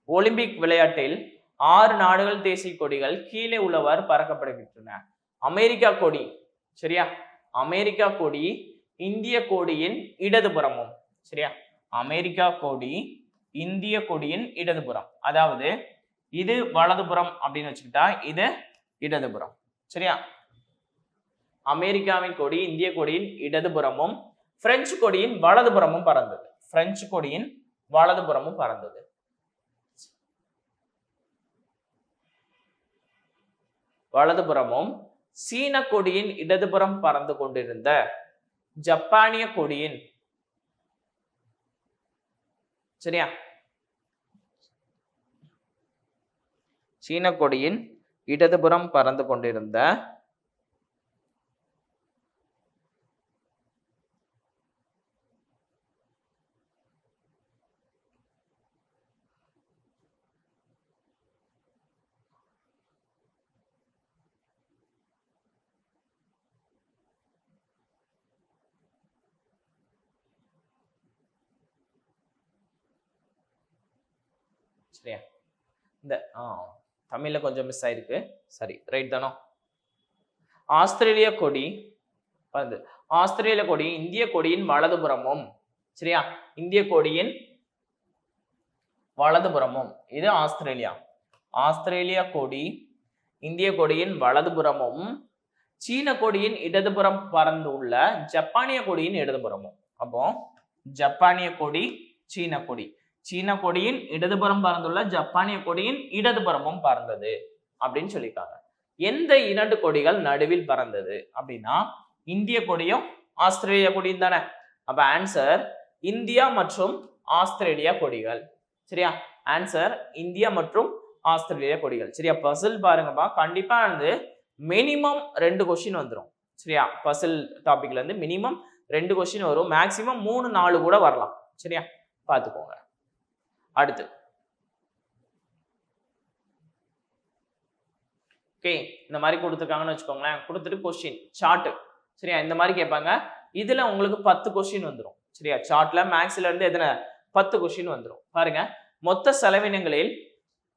ஒலிம்பிக் விளையாட்டில் 6 நாடுகள் தேசிய கொடிகள் கீழே உள்ளவாறு பறக்கப்படுகின்றன. அமெரிக்கா கொடி. சரியா? அமெரிக்கா கொடி இந்திய கொடியின் இடதுபுறமும். சரியா? அமெரிக்கா கொடி இந்திய கொடியின் இடதுபுறம், அதாவது இது வலதுபுறம் அப்படின்னு வச்சுக்கிட்டா இது இடதுபுறம். சரியா? அமெரிக்காவின் கொடி இந்திய கொடியின் இடதுபுறமும் பிரெஞ்சு கொடியின் வலதுபுறமும் பறந்தது. பிரெஞ்சு கொடியின் வலதுபுறமும் பறந்தது. வலதுபுறமும் சீன கொடியின் இடதுபுறம் பறந்து கொண்டிருந்த ஜப்பானிய கொடியின், சரியா, சீன கொடியின் இடதுபுறம் பறந்து கொண்டிருந்த சரியா, இந்த தமிழ்ல கொஞ்சம் மிஸ் ஆயிருக்கு. சரி, ரைட் தானோ. ஆஸ்திரேலிய கொடி வந்து ஆஸ்திரேலிய கொடி இந்திய கொடியின் வலதுபுறமும். சரியா? இந்திய கொடியின் வலதுபுறமும், இது ஆஸ்திரேலியா. ஆஸ்திரேலியா கொடி இந்திய கொடியின் வலதுபுறமும் சீன கொடியின் இடதுபுறம் பறந்துள்ள ஜப்பானிய கொடியின் இடதுபுறமும். அப்போ ஜப்பானிய கொடி சீன கொடி, சீன கொடியின் இடதுபுறம் பறந்துள்ள ஜப்பானிய கொடியின் இடதுபுறமும் பறந்தது அப்படின்னு சொல்லியிருக்காங்க. எந்த 2 கொடிகள் நடுவில் பறந்தது அப்படின்னா இந்திய கொடியும் ஆஸ்திரேலியா கொடியும் தானே. அப்ப ஆன்சர் இந்தியா மற்றும் ஆஸ்திரேலியா கொடிகள். சரியா? ஆன்சர் இந்தியா மற்றும் ஆஸ்திரேலியா கொடிகள். சரியா? பசில் பாருங்கப்பா, கண்டிப்பா வந்து மினிமம் 2 கொஸ்டின் வந்துடும். சரியா? பசில் டாபிக்ல இருந்து மினிமம் 2 கொஸ்டின் வரும், மேக்சிமம் 3 4 கூட வரலாம். சரியா? பார்த்துக்கோங்க. அடுத்து ஓகே, இந்த மாதிரி கொடுத்துருக்காங்கன்னு வச்சுக்கோங்களேன். கொடுத்துட்டு கொஸ்டின் சார்ட். சரியா? இந்த மாதிரி கேட்பாங்க. இதுல உங்களுக்கு 10 கொஸ்டின் வந்துடும். சரியா? சார்ட்ல மேக்ஸ்ல இருந்து எத்தனை 10 கொஸ்டின் வந்துடும். பாருங்க, மொத்த செலவினங்களில்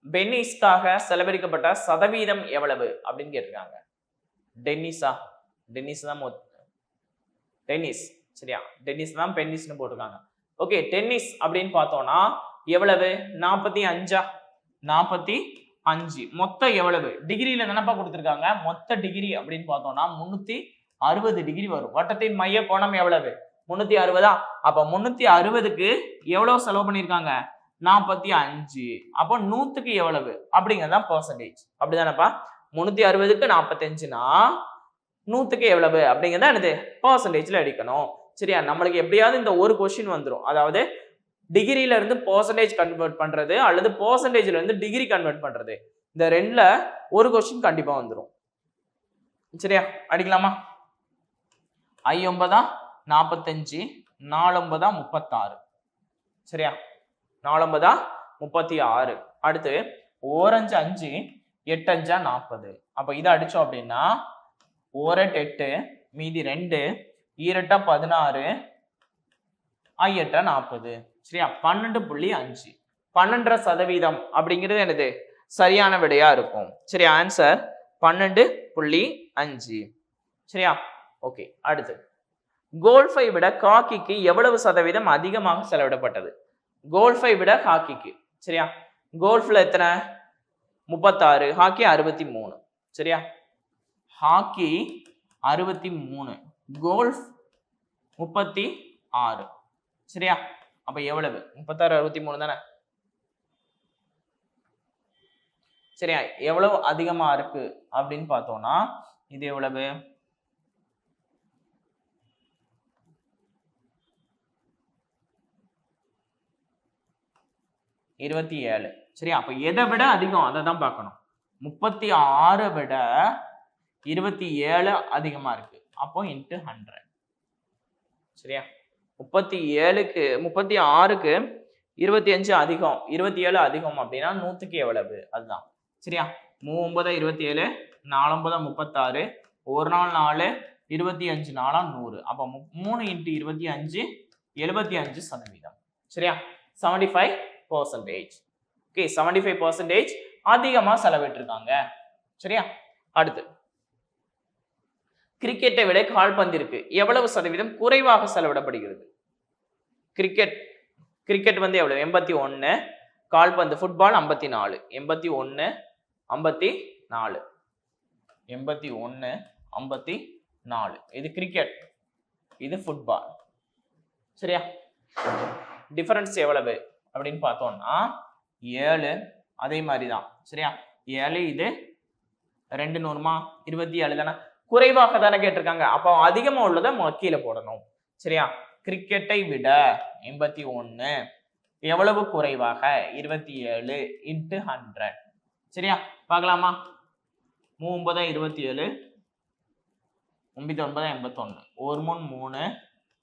பென்னிஸ்க்காக செலவழிக்கப்பட்ட சதவீதம் எவ்வளவு அப்படின்னு கேட்டிருக்காங்க. டென்னிஸ் தான் டென்னிஸ். சரியா? டென்னிஸ் தான் பென்னிஸ்னு போட்டிருக்காங்க. ஓகே, டென்னிஸ் அப்படின்னு பார்த்தோம்னா எவ்வளவு, 45. மொத்தம் எவ்வளவு டிகிரியில தானப்பா கொடுத்துருக்காங்க. மொத்த டிகிரி அப்படின்னு பார்த்தோம்னா 360 டிகிரி வரும். வட்டத்தின் மைய கோணம் எவ்வளவு, 360. அப்ப 360க்கு எவ்வளவு செலவு பண்ணிருக்காங்க? 45. அப்போ 100க்கு எவ்வளவு அப்படிங்கறதான் பெர்சன்டேஜ். அப்படிதானப்பா? 360க்கு 45னா 100க்கு எவ்வளவு அப்படிங்கறத என்னது பெர்சன்டேஜ்ல அடிக்கணும். சரியா? நம்மளுக்கு எப்படியாவது இந்த ஒரு क्वेश्चन வந்துரும். அதாவது டிகிரில இருந்து பெர்சன்டேஜ் கன்வெர்ட் பண்றது அல்லது பெர்சன்டேஜ்ல இருந்து டிகிரி கன்வெர்ட் பண்றது. இந்த ரெண்டுல ஒரு क्वेश्चन கண்டிப்பா வந்துரும். சரியா? அடிக்கலாமா? 5 45, 4 36. சரியா? 4 36. அடுத்து 1 5, 8 5 40. அப்ப இத அடிச்சோம் அப்படின்னா 1 8 மீதி 2 2 16 8 40. சரியா? 12.5. 12% அப்படிங்கிறது என்னது சரியான விடையா இருக்கும். சரியா? ஆன்சர் 12.5. சரியா? ஓகே. அடுத்து கோல்ஃபை விட ஹாக்கிக்கு எவ்வளவு சதவீதம் அதிகமாக செலவிடப்பட்டது? கோல்ஃபை விட ஹாக்கிக்கு. சரியா? கோல்ஃப்ல எத்தனை? 36, ஹாக்கி 63. சரியா? Hockey 63, golf 36. சரியா? அப்ப எவ்வளவு? 36 63 தானே? சரியா? எவ்வளவு அதிகமா இருக்கு அப்படின்னு பார்த்தோம்னா இது எவ்வளவு? (27). சரியா? அப்ப எதை விட அதிகம் அதை தான் பார்க்கணும். 36 விட 27 அதிகமா இருக்கு. அப்போ இன்ட்டு 100. சரியா? 37க்கு 36க்கு 25 அதிகம், 27 அதிகம் அப்படின்னா 100க்கு எவ்வளவு? அதுதான். சரியா? 3 27, 4 36, 1 நாள் 4, 25 4 100. அப்ப 3 × 25 75%. சரியா? 75%. ஓகே, 75% அதிகமா செலவிட்டிருக்காங்க. சரியா? அடுத்து கிரிக்கெட்டை விட கால்பந்திற்கு எவ்வளவு சதவீதம் குறைவாக செலவிடப்படுகிறது? கிரிக்கெட் வந்து எவ்வளவு? 81. கால்பந்து ஃபுட்பால் 54. 81 54. 81 54. இது கிரிக்கெட், இது ஃபுட்பால். சரியா? டிஃபரன்ஸ் எவ்வளவு அப்படின்னு பார்த்தோம்னா 7. அதே மாதிரி தான். சரியா? 7 இது 2 நூறுமா 27 தானே? குறைவாக தானே கேட்டிருக்காங்க. அப்போ அதிகமா உள்ளதை கீழே போடணும். சரியா? கிரிக்கெட்டை விட 81 எவ்வளவு குறைவாக? 27 × 100. சரியா? பார்க்கலாமா? 3 27, 9 81, 1 3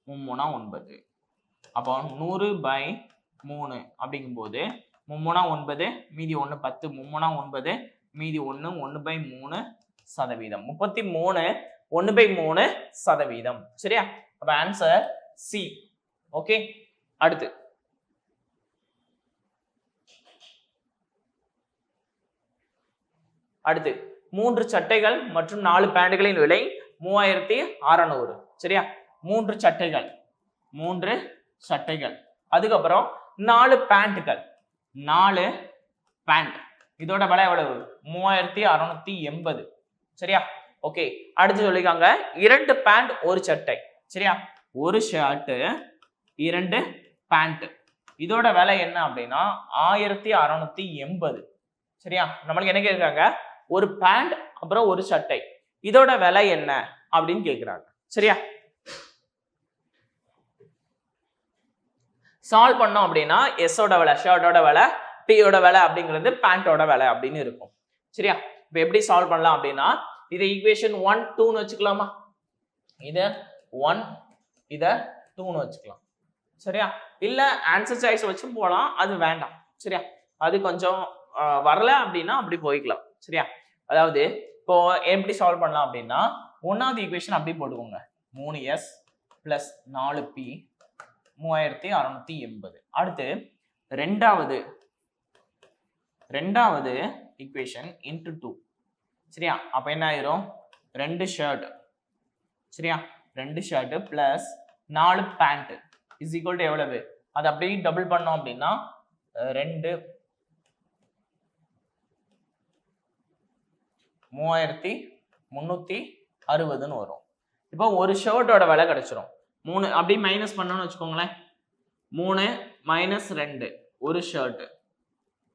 3 9. அப்போ 100/3 அப்படிங்கும்போது 3 9 மீதி 1 10, 3 9 மீதி 1 1/3%. 33 1/3%. சரியா? அப்ப ஆன்சர் சி. ஓகே. அடுத்து அடுத்து 3 சட்டைகள் மற்றும் 4 பேண்ட்களின் விலை 3600. சரியா? 3 சட்டைகள், அதுக்கப்புறம் 4 பேண்ட்கள், 4 பேண்ட், இதோட விலை எவ்வளவு? 3680. சரியா? ஓகே. அடுத்து சொல்லிருக்காங்க 2 பேண்ட் 1 சட்டை. சரியா? ஒரு ஷர்ட் 2 பேண்ட், இதோட விலை என்ன அப்படின்னா 1680. சரியா? நம்மளுக்கு என்ன கேட்கிறாங்க? ஒரு பேண்ட் அப்புறம் ஒரு சட்டை, இதோட விலை என்ன அப்படின்னு கேட்கிறாங்க. சரியா? சால்வ் பண்ணோம் அப்படின்னா எஸ்ஸோட விலை ஷர்ட்டோட விலை, பியோட விலை அப்படிங்கிறது பேண்டோட விலை அப்படின்னு இருக்கும். சரியா? இப்போ எப்படி சால்வ் பண்ணலாம் அப்படின்னா இதை ஈக்குவேஷன் 1 2ன்னு வச்சுக்கலாமா? இதை 1 இதை 2ன்னு வச்சுக்கலாம். சரியா? இல்ல ஆன்சர் சாய்ஸ் வச்சும் போகலாம், அது வேண்டாம். சரியா? அது கொஞ்சம் வரல அப்படின்னா அப்படி போய்க்கலாம். சரியா? அதாவது இப்போ எப்படி சால்வ் பண்ணலாம் அப்படின்னா 1வது ஈக்குவேஷன் அப்படி போட்டுக்கோங்க. 3s + 4p 3680. அடுத்து ரெண்டாவது ஈக்குவேஷன் இன்டு 2. சரியா? அப்ப என்ன ஆயிரும்? 2 ஷர்ட். சரியா? 2 shirt plus 4 pant is equal to எவ்வளவு? அது அப்படியே டபுள் பண்ணோம் அப்படின்னா 2 3360ன்னு வரும். இப்போ ஒரு ஷர்ட்டோட விலை கிடைச்சிரும். 3 அப்படியே மைனஸ் பண்ணணும்னு வச்சுக்கோங்களேன். 3 மைனஸ் 2 ஒரு ஷர்ட்.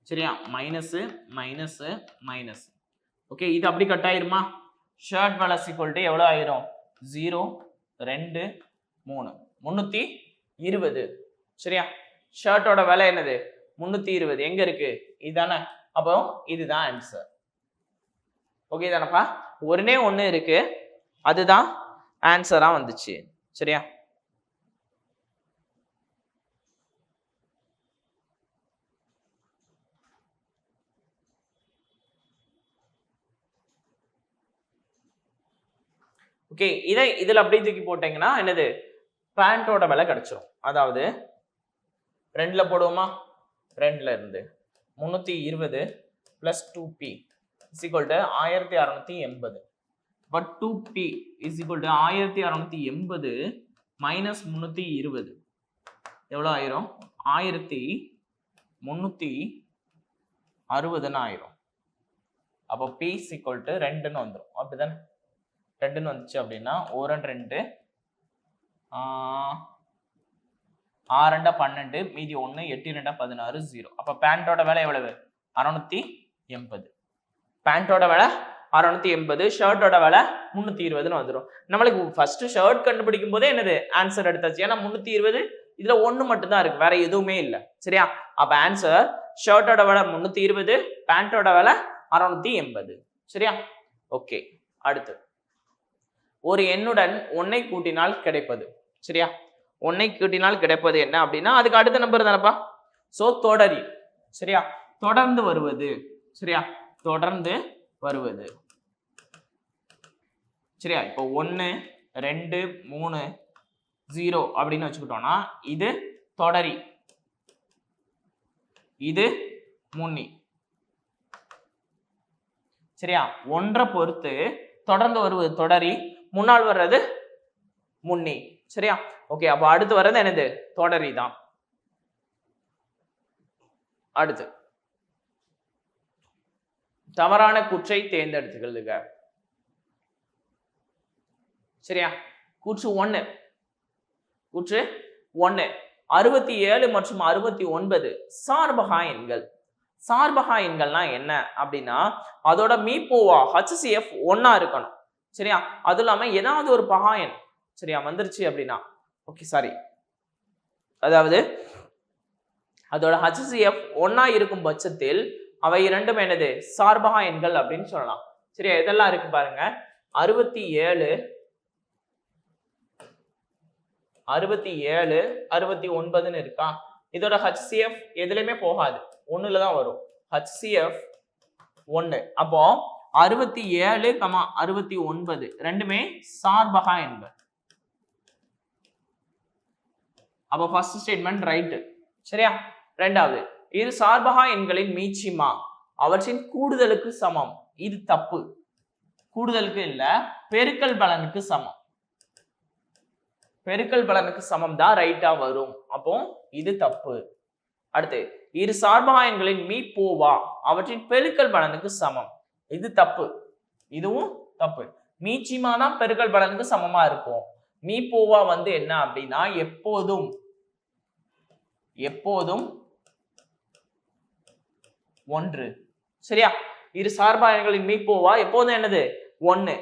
சரியா? Minus minus minus. ஓகே, இது அப்படி கட் ஆயிருமா? ஷர்ட் விலை ஈக்குவல் டு எவ்வளோ ஆயிரும்? 0 2 3 320. சரியா? ஷர்ட்டோட விலை என்னது? 320. எங்க இருக்கு? இதுதானே. அப்போ இதுதான் ஆன்சர். ஓகே தானப்பா? ஒண்ணே ஒன்று இருக்கு, அதுதான் ஆன்சரா வந்துச்சு. சரியா? ஓகே, இதுல அப்படியே தூக்கி போட்டீங்கன்னா என்னது? பேண்டோட விலை கிடைச்சிடும். அதாவது 2ல போடுவோமா? 2ல இருந்து 320 plus 2p is equal to 1680. But 2p is equal to 1680 minus 320 எவ்வளோ ஆயிரும்? 1360 ஆயிரும். அப்போ p is equal to 2ன்னு வந்துடும். அப்படிதானே? 2ன்னு வந்துச்சு அப்படின்னா 1 2 6 12 மீதி 1 8 2 16 0. அப்ப பேண்டோட விலை எவ்வளவு? 680. பேண்டோட விலை 680, ஷர்ட்டோட விலை 320ன்னு வந்துடும். நம்மளுக்கு ஃபர்ஸ்ட் ஷர்ட் கண்டுபிடிக்கும் போதே என்னது? ஆன்சர் எடுத்தாச்சு. ஏன்னா 320 இதுல 1 மட்டும் தான் இருக்கு, வேற எதுவுமே இல்லை. சரியா? அப்ப ஆன்சர் ஷர்ட்டோட விலை 320, பேண்டோட விலை 680. சரியா? ஓகே, அடுத்து ஒரு எண்ணுடன் 1ஐ கூட்டினால் கிடைப்பது. சரியா? 1ஐ கூட்டினால் கிடைப்பது என்ன அப்படின்னா அதுக்கு அடுத்த நம்பர் தானப்பா. சோ தொடரி. சரியா? தொடர்ந்து வருவது. சரியா? தொடர்ந்து வருவது. சரியா? இப்போ 1 2 3 0 அப்படின்னு வச்சுக்கிட்டோம்னா இது தொடரி, இது முன்னி. சரியா? 1 பொறுத்து தொடர்ந்து வருவது தொடரி, முன்னால் வர்றது முன்னி. சரியா? ஓகே, அப்ப அடுத்து வர்றது என்னது? தொடரி தான். அடுத்து தவறான கூற்றை தேர்ந்தெடுத்துக்கொள்ளுக. சரியா? கூற்று 1. கூற்று 1 67 மற்றும் 69 சார்பகா எண்கள். சார்பகா எண்கள்னா என்ன அப்படின்னா அதோட மீப்போவா HCF 1 இருக்கணும். சரியா? அது இல்லாம ஏதாவது ஒரு பகா எண் சரியா வந்துருச்சு அப்படின்னா, ஓகே சாரி, அதாவது அதோட HCF 1 இருக்கும் பட்சத்தில் அவை இரண்டும் என்னது? சார்பகா எண்கள் அப்படின்னு சொல்லலாம். சரியா? இதெல்லாம் இருக்கு பாருங்க. 67 67 69ன்னு இருக்கா? இதோட HCF எதுலயுமே போகாது, 1ல தான் வரும். HCF 1. அப்போ 67, 69 ரெண்டுமே சார்பகா எண்கள். அப்போ ஃபர்ஸ்ட் ஸ்டேட்மெண்ட் ரைட். சரியா? ரெண்டாவது, இரு சார்பகா எண்களின் மீச்சிமா அவற்றின் கூடுதலுக்கு சமம். இது தப்பு. கூடுதலுக்கு இல்ல, பெருக்கல் பலனுக்கு சமம். பெருக்கல் பலனுக்கு சமம் தான் ரைட்டா வரும். அப்போ இது தப்பு. அடுத்து, இரு சார்பகா எண்களின் மீப்போவா அவற்றின் பெருக்கல் பலனுக்கு சமம். இது தப்பு. இதுவும் தப்பு. மீச்சிமானா பெருக்கல் பலனுக்கு சமமா இருக்கும். மீப்போவா வந்து என்ன அப்படின்னா எப்போதும் எப்போதும் 1. சரியா? இரு சார்பா எண்களின் மீப்போவா எப்போதும் என்னது? 1.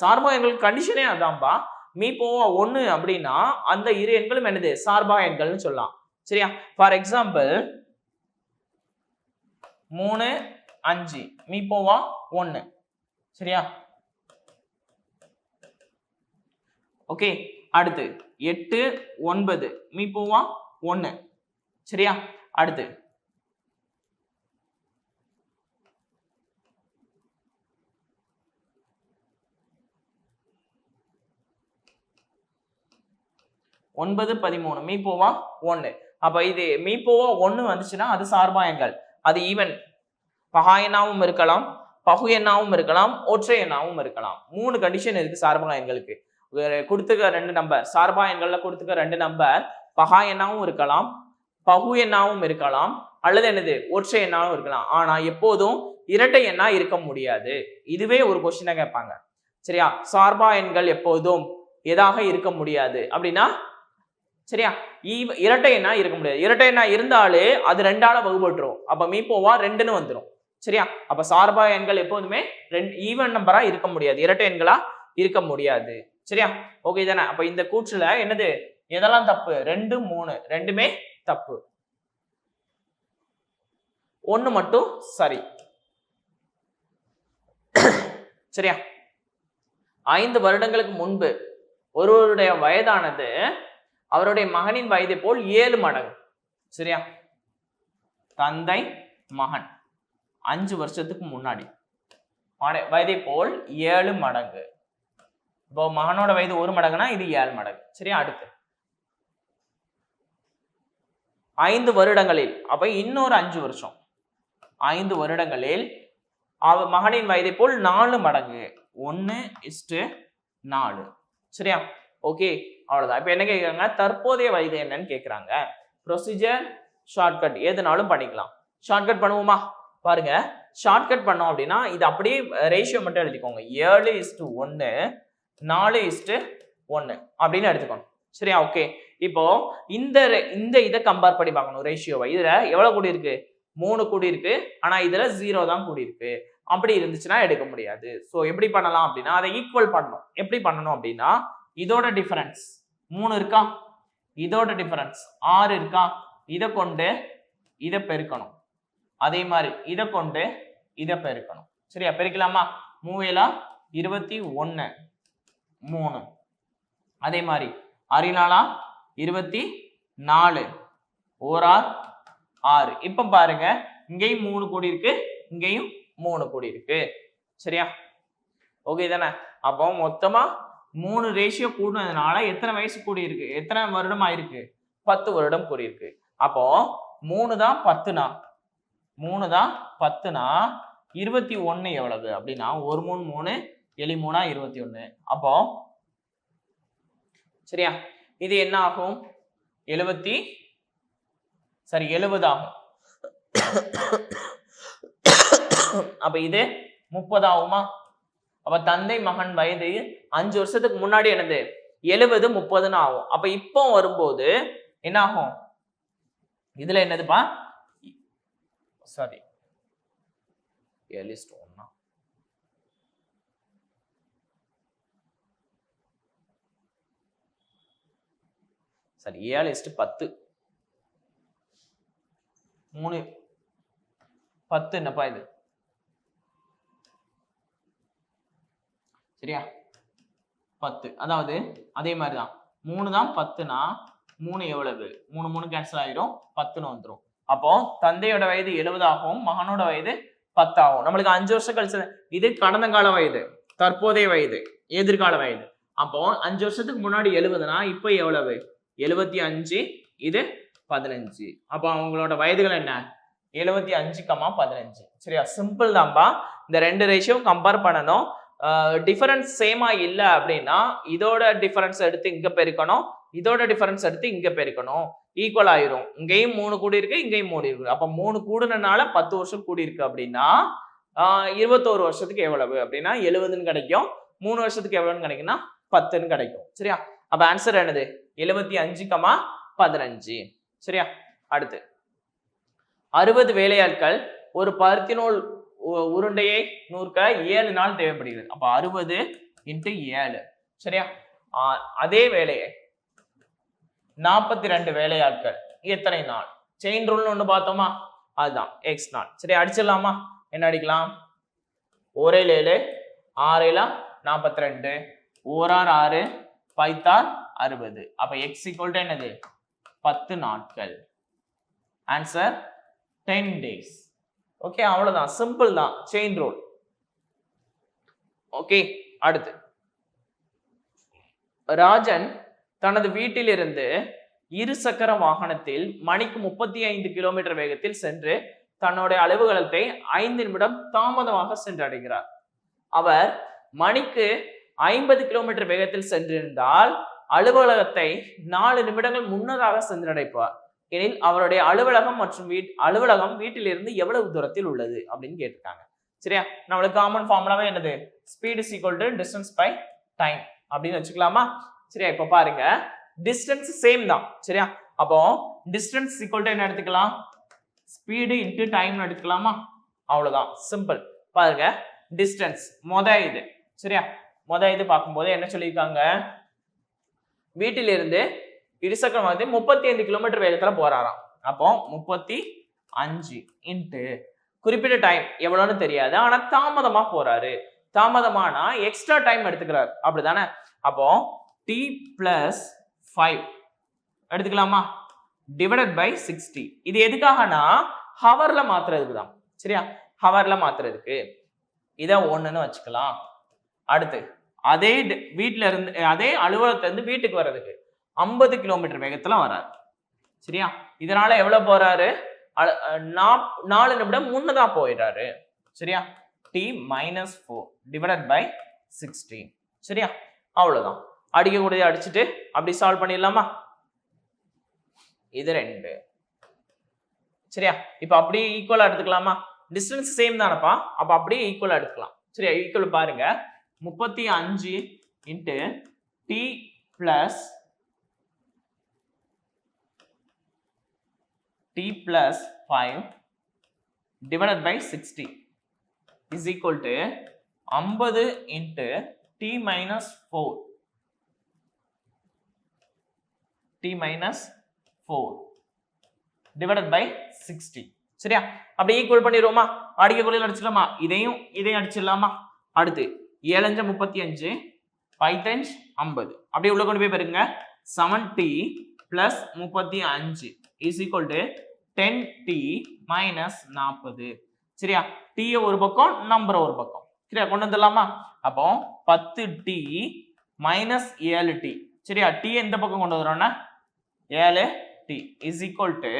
சார்பா எண்களின் கண்டிஷனே அதான்பா. மீப்போவா 1 அப்படின்னா அந்த இரு எண்களும் என்னது? சார்பா எண்கள்னு சொல்லலாம். சரியா? For example 3 5 மீப்போவா 1. சரியா? ஓகே, அடுத்து 8 9 மீப்போவா 1. சரியா? அடுத்து 9 13 மீப்போவா 1. அப்ப இது மீப்போவா 1 வந்துச்சுன்னா அது சார்பா எண்கள். அது ஈவன் பகா எண்ணாவும் இருக்கலாம், பகு எண்ணாவும் இருக்கலாம், ஒற்றை எண்ணாவும் இருக்கலாம். 3 கண்டிஷன் இருக்கு சார்பா எண்களுக்கு. கொடுத்துக்க 2 நம்பர் சார்பா எண்கள்ல கொடுத்துக்க 2 நம்பர் பகா எண்ணாவும் இருக்கலாம், பகு எண்ணாவும் இருக்கலாம், அல்லது என்னது ஒற்றை எண்ணாவும் இருக்கலாம். ஆனா எப்போதும் இரட்டை எண்ணா இருக்க முடியாது. இதுவே ஒரு கொஸ்டினா கேட்பாங்க. சரியா? சார்பா எண்கள் எப்போதும் எதாக இருக்க முடியாது அப்படின்னா சரியா, இரட்டை எண்ணா இருக்க முடியாது. இரட்டை எண்ணா இருந்தாலே அது 2ஆல வகுபட்டுரும். அப்ப மீப்போவா 2ன்னு வந்துடும். சரியா, அப்ப சார்பா எண்கள் எப்போதுமே ஈவன் நம்பரா இருக்க முடியாது, இரட்டை எண்களா இருக்க முடியாது. சரியா, ஓகே தானே. அப்ப இந்த கூற்றுல என்னது எதெல்லாம் தப்பு? 2, 3 ரெண்டுமே தப்பு, 1 மட்டும் சரி. சரியா, 5 வருடங்களுக்கு முன்பு ஒருவருடைய வயதானது அவருடைய மகனின் வயதை போல் 7 மடங்கு. சரியா, தந்தை மகன் 5 வருஷத்துக்கு முன்னாடி வயதை போல் 7 மடங்கு. இப்போ மகனோட வயது 1 மடங்குனா இது 7 மடங்கு. சரியா, அடுத்து 5 வருடங்களில், அப்ப இன்னொரு 5 வருஷம், 5 வருடங்களில் மகனின் வயதை போல் 4 மடங்கு, 1:4. சரியா, ஓகே, அவ்வளவுதான். இப்ப என்ன கேட்கறாங்க? தற்போதைய வயது என்னன்னு கேட்கறாங்க. ப்ரொசீஜர் ஷார்ட்கட் எதுனாலும் பண்ணிக்கலாம். ஷார்ட்கட் பண்ணுவோமா? பாருங்க, ஷார்ட்கட் பண்ணோம் அப்படின்னா இது அப்படியே ரேஷியோ மட்டும் எழுதிக்கோங்க. 7:1 4:1 அப்படின்னு எடுத்துக்கணும். சரியா, ஓகே. இப்போ இந்த இதை கம்பேர் பண்ணி பார்க்கணும் ரேஷியோவை. இதுல எவ்வளவு கூடி இருக்கு? 3 கூடி இருக்கு, ஆனா இதுல 0 தான் கூடி இருக்கு. அப்படி இருந்துச்சுன்னா எடுக்க முடியாது. ஸோ எப்படி பண்ணலாம் அப்படின்னா அதை ஈக்குவல் பண்ணணும். எப்படி பண்ணணும் அப்படின்னா இதோட டிஃபரன்ஸ் 3 இருக்கா, இதோட டிஃபரன்ஸ் 6 இருக்கா, இதை கொண்டு இதை பெருக்கணும். அதே மாதிரி இதை கொண்டு இதை பெருக்கணும். சரியா, பெருக்கலாமா? 3 21 3. அதே மாதிரி 6 24 1 6. இப்ப பாருங்க, இங்கேயும் 3 கூடி இருக்கு, இங்கேயும் 3 கூடி இருக்கு. சரியா, ஓகே தானே. அப்போ மொத்தமா 3 ரேஷியோ கூடுனதுனால எத்தனை வயசு கூடி இருக்கு? எத்தனை வருடம் ஆயிருக்கு? 10 வருடம் கூடி இருக்கு. அப்போ 3 தான் 10னா 21 எவ்வளவு அப்படின்னா 1 3 3 7 3 21. அப்போ சரியா, இது என்ன ஆகும்? 70 ஆகும். அப்ப இது 30 ஆகுமா? அப்ப தந்தை மகன் வயது 5 வருஷத்துக்கு முன்னாடி என்னது 70 30ன்னு ஆகும். அப்ப இப்போ வரும்போது என்ன ஆகும்? இதுல என்னதுப்பா? சாரி, 7:1 சரி, 7:10 3 10 என்னப்பா இது? சரியா, 10. அதாவது அதே மாதிரிதான் 3 தான் 10னா 3 எவ்வளவு? 3 3 கேன்சல் ஆயிரும், 10ன்னு வந்துடும். அப்போ தந்தையோட வயது 70 ஆகும், மகனோட வயது 10 ஆகும். நம்மளுக்கு 5 வருஷம் கழிச்சு இது கடந்த கால வயது, தற்போதைய வயது, எதிர்கால வயது. அப்போ 5 வருஷத்துக்கு முன்னாடி 70னா இப்போ எவ்வளவு? 75, இது 15. அப்போ அவங்களோட வயதுகள் என்ன? 75, 15. சரியா, சிம்பிள் தான்பா. இந்த 2 ரேஷியோ கம்பேர் பண்ணணும். டிஃபரன்ஸ் சேமா இல்ல அப்படின்னா இதோட டிஃபரன்ஸ் எடுத்து இங்க பெருக்கணும், இதோட டிஃபரன்ஸ் எடுத்து இங்க பெருக்கணும், ஈக்குவல் ஆயிரும். இங்கேயும் 3 கூடி இருக்கு, இங்கேயும் 3 இருக்கு. அப்ப 3 கூடுனனால 10 வருஷம் கூடி இருக்கு அப்படின்னா 21 வருஷத்துக்கு எவ்வளவு அப்படின்னா 70ன்னு கிடைக்கும். 3 வருஷத்துக்கு எவ்வளவுன்னு கிடைக்கும்னா 10ன்னு கிடைக்கும். சரியா, அப்ப ஆன்சர் என்னது? 75, 15. சரியா, அடுத்து 60 வேலையாட்கள் ஒரு பருத்தி நூல் உருண்டையை நூற்க 7 நாள் தேவைப்படுகிறது. அப்ப 60 × 7. சரியா, அதே வேலையை 42 வேலையாட்கள் எத்தனை நாள்? செயின் ரூல்னு ஒண்ணு பார்த்தோமா, அதுதான் x நாள். சரி, அடிச்சிடலாமா? என்ன அடிக்கலாம்? 1 7 6 42 1 6 5 60. அப்ப x = என்னது? 10 நாட்கள். Answer 10 days. ஓகே, அவ்வளவுதான், சிம்பிள் தான், செயின் ரூல். ஓகே, அடுத்து ராஜன் தனது வீட்டிலிருந்து 2 சக்கர வாகனத்தில் மணிக்கு 35 கிலோமீட்டர் வேகத்தில் சென்று தன்னுடைய அலுவலகத்தை 5 நிமிடம் தாமதமாக சென்றடைகிறார். அவர் மணிக்கு 50 கிலோமீட்டர் வேகத்தில் சென்றிருந்தால் அலுவலகத்தை 4 நிமிடங்கள் முன்னதாக சென்றடைப்பார் எனில் அவருடைய அலுவலகம் மற்றும் அலுவலகம் வீட்டிலிருந்து எவ்வளவு தூரத்தில் உள்ளது அப்படின்னு கேட்டிருக்காங்க. சரியா, நம்மளுக்கு காமன் ஃபார்முலாவே என்னது? Speed is equal to distance by time. அப்படின்னு வச்சுக்கலாமா? சரியா, இப்ப பாருங்க டிஸ்டன்ஸ் சேம் தான். சரியா, அப்போ டிஸ்டன்ஸ் ஈக்குவல் டு என்ன எடுத்துக்கலாம்? ஸ்பீடு இன்டு டைம் எடுத்துக்கலாமா? அவ்வளவுதான், சிம்பிள். பாருங்க டிஸ்டன்ஸ் இது. சரியா, இது பார்க்கும்போது என்ன சொல்லியிருக்காங்க? வீட்டிலிருந்து இருசக்கர வாகனத்தில் 35 கிலோமீட்டர் வேகத்துல போறாராம். அப்போ 35 இன்ட்டு குறிப்பிட்ட டைம் எவ்வளவுன்னு தெரியாது, ஆனா தாமதமா போறாரு. தாமதமானா எக்ஸ்ட்ரா டைம் எடுத்துக்கிறார், அப்படிதானே? அப்போ t plus 5 எடுத்துக்கலாமா? Divided by 60. இது எதுக்காகனா ஹவர்ல மாத்துறதுக்கு தான். சரியா, ஹவர்ல மாத்துறதுக்கு. இத 1ன்னு வச்சுக்கலாம். அடுத்து அதே வீட்ல இருந்து அதே அலுவலகத்துல இருந்து வீட்டுக்கு வர்றதுக்கு 50 கிலோமீட்டர் வேகத்துல வராரு. சரியா, இதனால எவ்வளவு போறாரு? 4 நிமிடம் முன்னதா போயிடுறாரு. சரியா, t minus 4 divided by 60. சரியா, அவ்வளவுதான். அடிக்கக்கூடியதை அடிச்சுட்டு அப்படி சால்வ் பண்ணிடலாமா? இது 2. சரியா, இப்ப அப்படியே ஈக்குவலா எடுத்துக்கலாமா? டிஸ்டன்ஸ் சேம் தானப்பா, அப்ப அப்படியே ஈக்குவலா எடுத்துக்கலாம். சரியா, ஈக்குவல் பாருங்க 35 into t plus t plus 5 divided by 60 is equal to 50 into t minus 4 divided by 60. சரியா, அப்படி ஈக்குவல் பண்ணிடுவோமா? அடிக்கக்கூடியது அடிச்சிடலாமா? இதையும் அடிச்சிடலாமா? அடுத்து 7 5 35 5 times 50 அப்படியே உள்ள கொண்டு போய் பாருங்க. 7t plus 35 is equal to 10t minus 40. சரியா, t ஒரு பக்கம், நம்பர் ஒரு பக்கம். சரியா, கொண்டு வந்துடலாமா? அப்போ 10t minus 7t. சரியா, t எந்த பக்கம் கொண்டு வரோம்னா 7t is equal to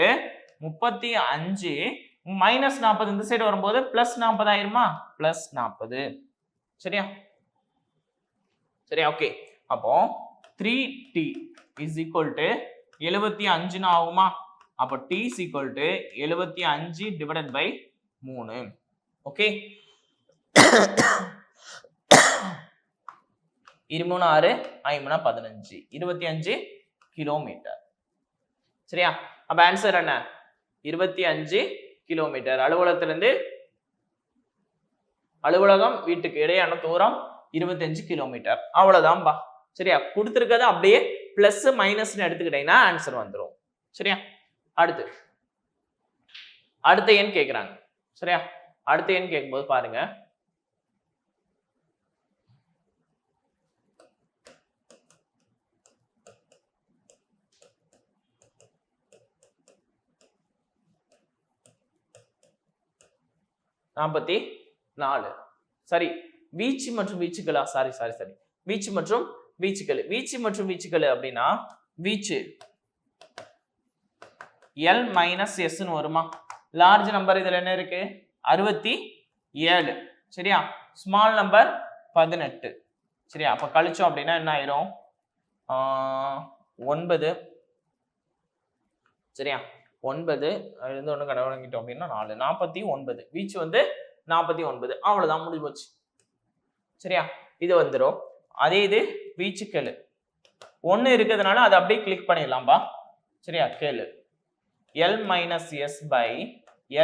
35 minus 40 இந்த சைடு வரும்போது plus 40 ஆயிருமா? plus 40. சரியா, சரியா, ஓகே. அப்போ 3t is equal to 75 ஆகுமா? அப்போ t is equal to 75 divided by 3. Okay, 23 6 15 25 kilometre. சரியா, அப்ப ஆன்சர் என்ன? 25 கிலோமீட்டர். அலுவலகத்திலிருந்து அலுவலகம் வீட்டுக்கு இடையான தூரம் 25 கிலோமீட்டர். அவ்வளவுதான்பா. சரியா, கொடுத்திருக்கிறது அப்படியே பிளஸ் மைனஸ் எடுத்துக்கிட்டீங்கன்னா ஆன்சர் வந்துடும். சரியா, அடுத்த எண் கேட்கிறாங்க. சரியா, அடுத்த எண் கேட்கும்போது பாருங்க, நாற்பத்தி 4. சரி, வீச்சு மற்றும் வீச்சுகளா? சாரி வீச்சு மற்றும் வீச்சுகள். வீச்சு மற்றும் வீச்சுகள் அப்படின்னா வீச்சு L மைனஸ் S வருமா? லார்ஜ் நம்பர் இதுல என்ன இருக்கு? 67. சரியா, ஸ்மால் நம்பர் 18. சரியா, அப்ப கழிச்சோம் அப்படின்னா என்ன ஆயிரும்? 9. சரியா, 9 இருந்து ஒண்ணு கடவுளங்கிட்டோம் அப்படின்னா 4 49. வீச்சு வந்து 49. அவ்வளவுதான், முடிஞ்சு போச்சு. சரியா, இது வந்துடும். அதே இது வீச்சுக்கெழு 1 இருக்கிறதுனால அதை அப்படியே கிளிக் பண்ணிடலாம்பா. சரியா, கேளு L minus S by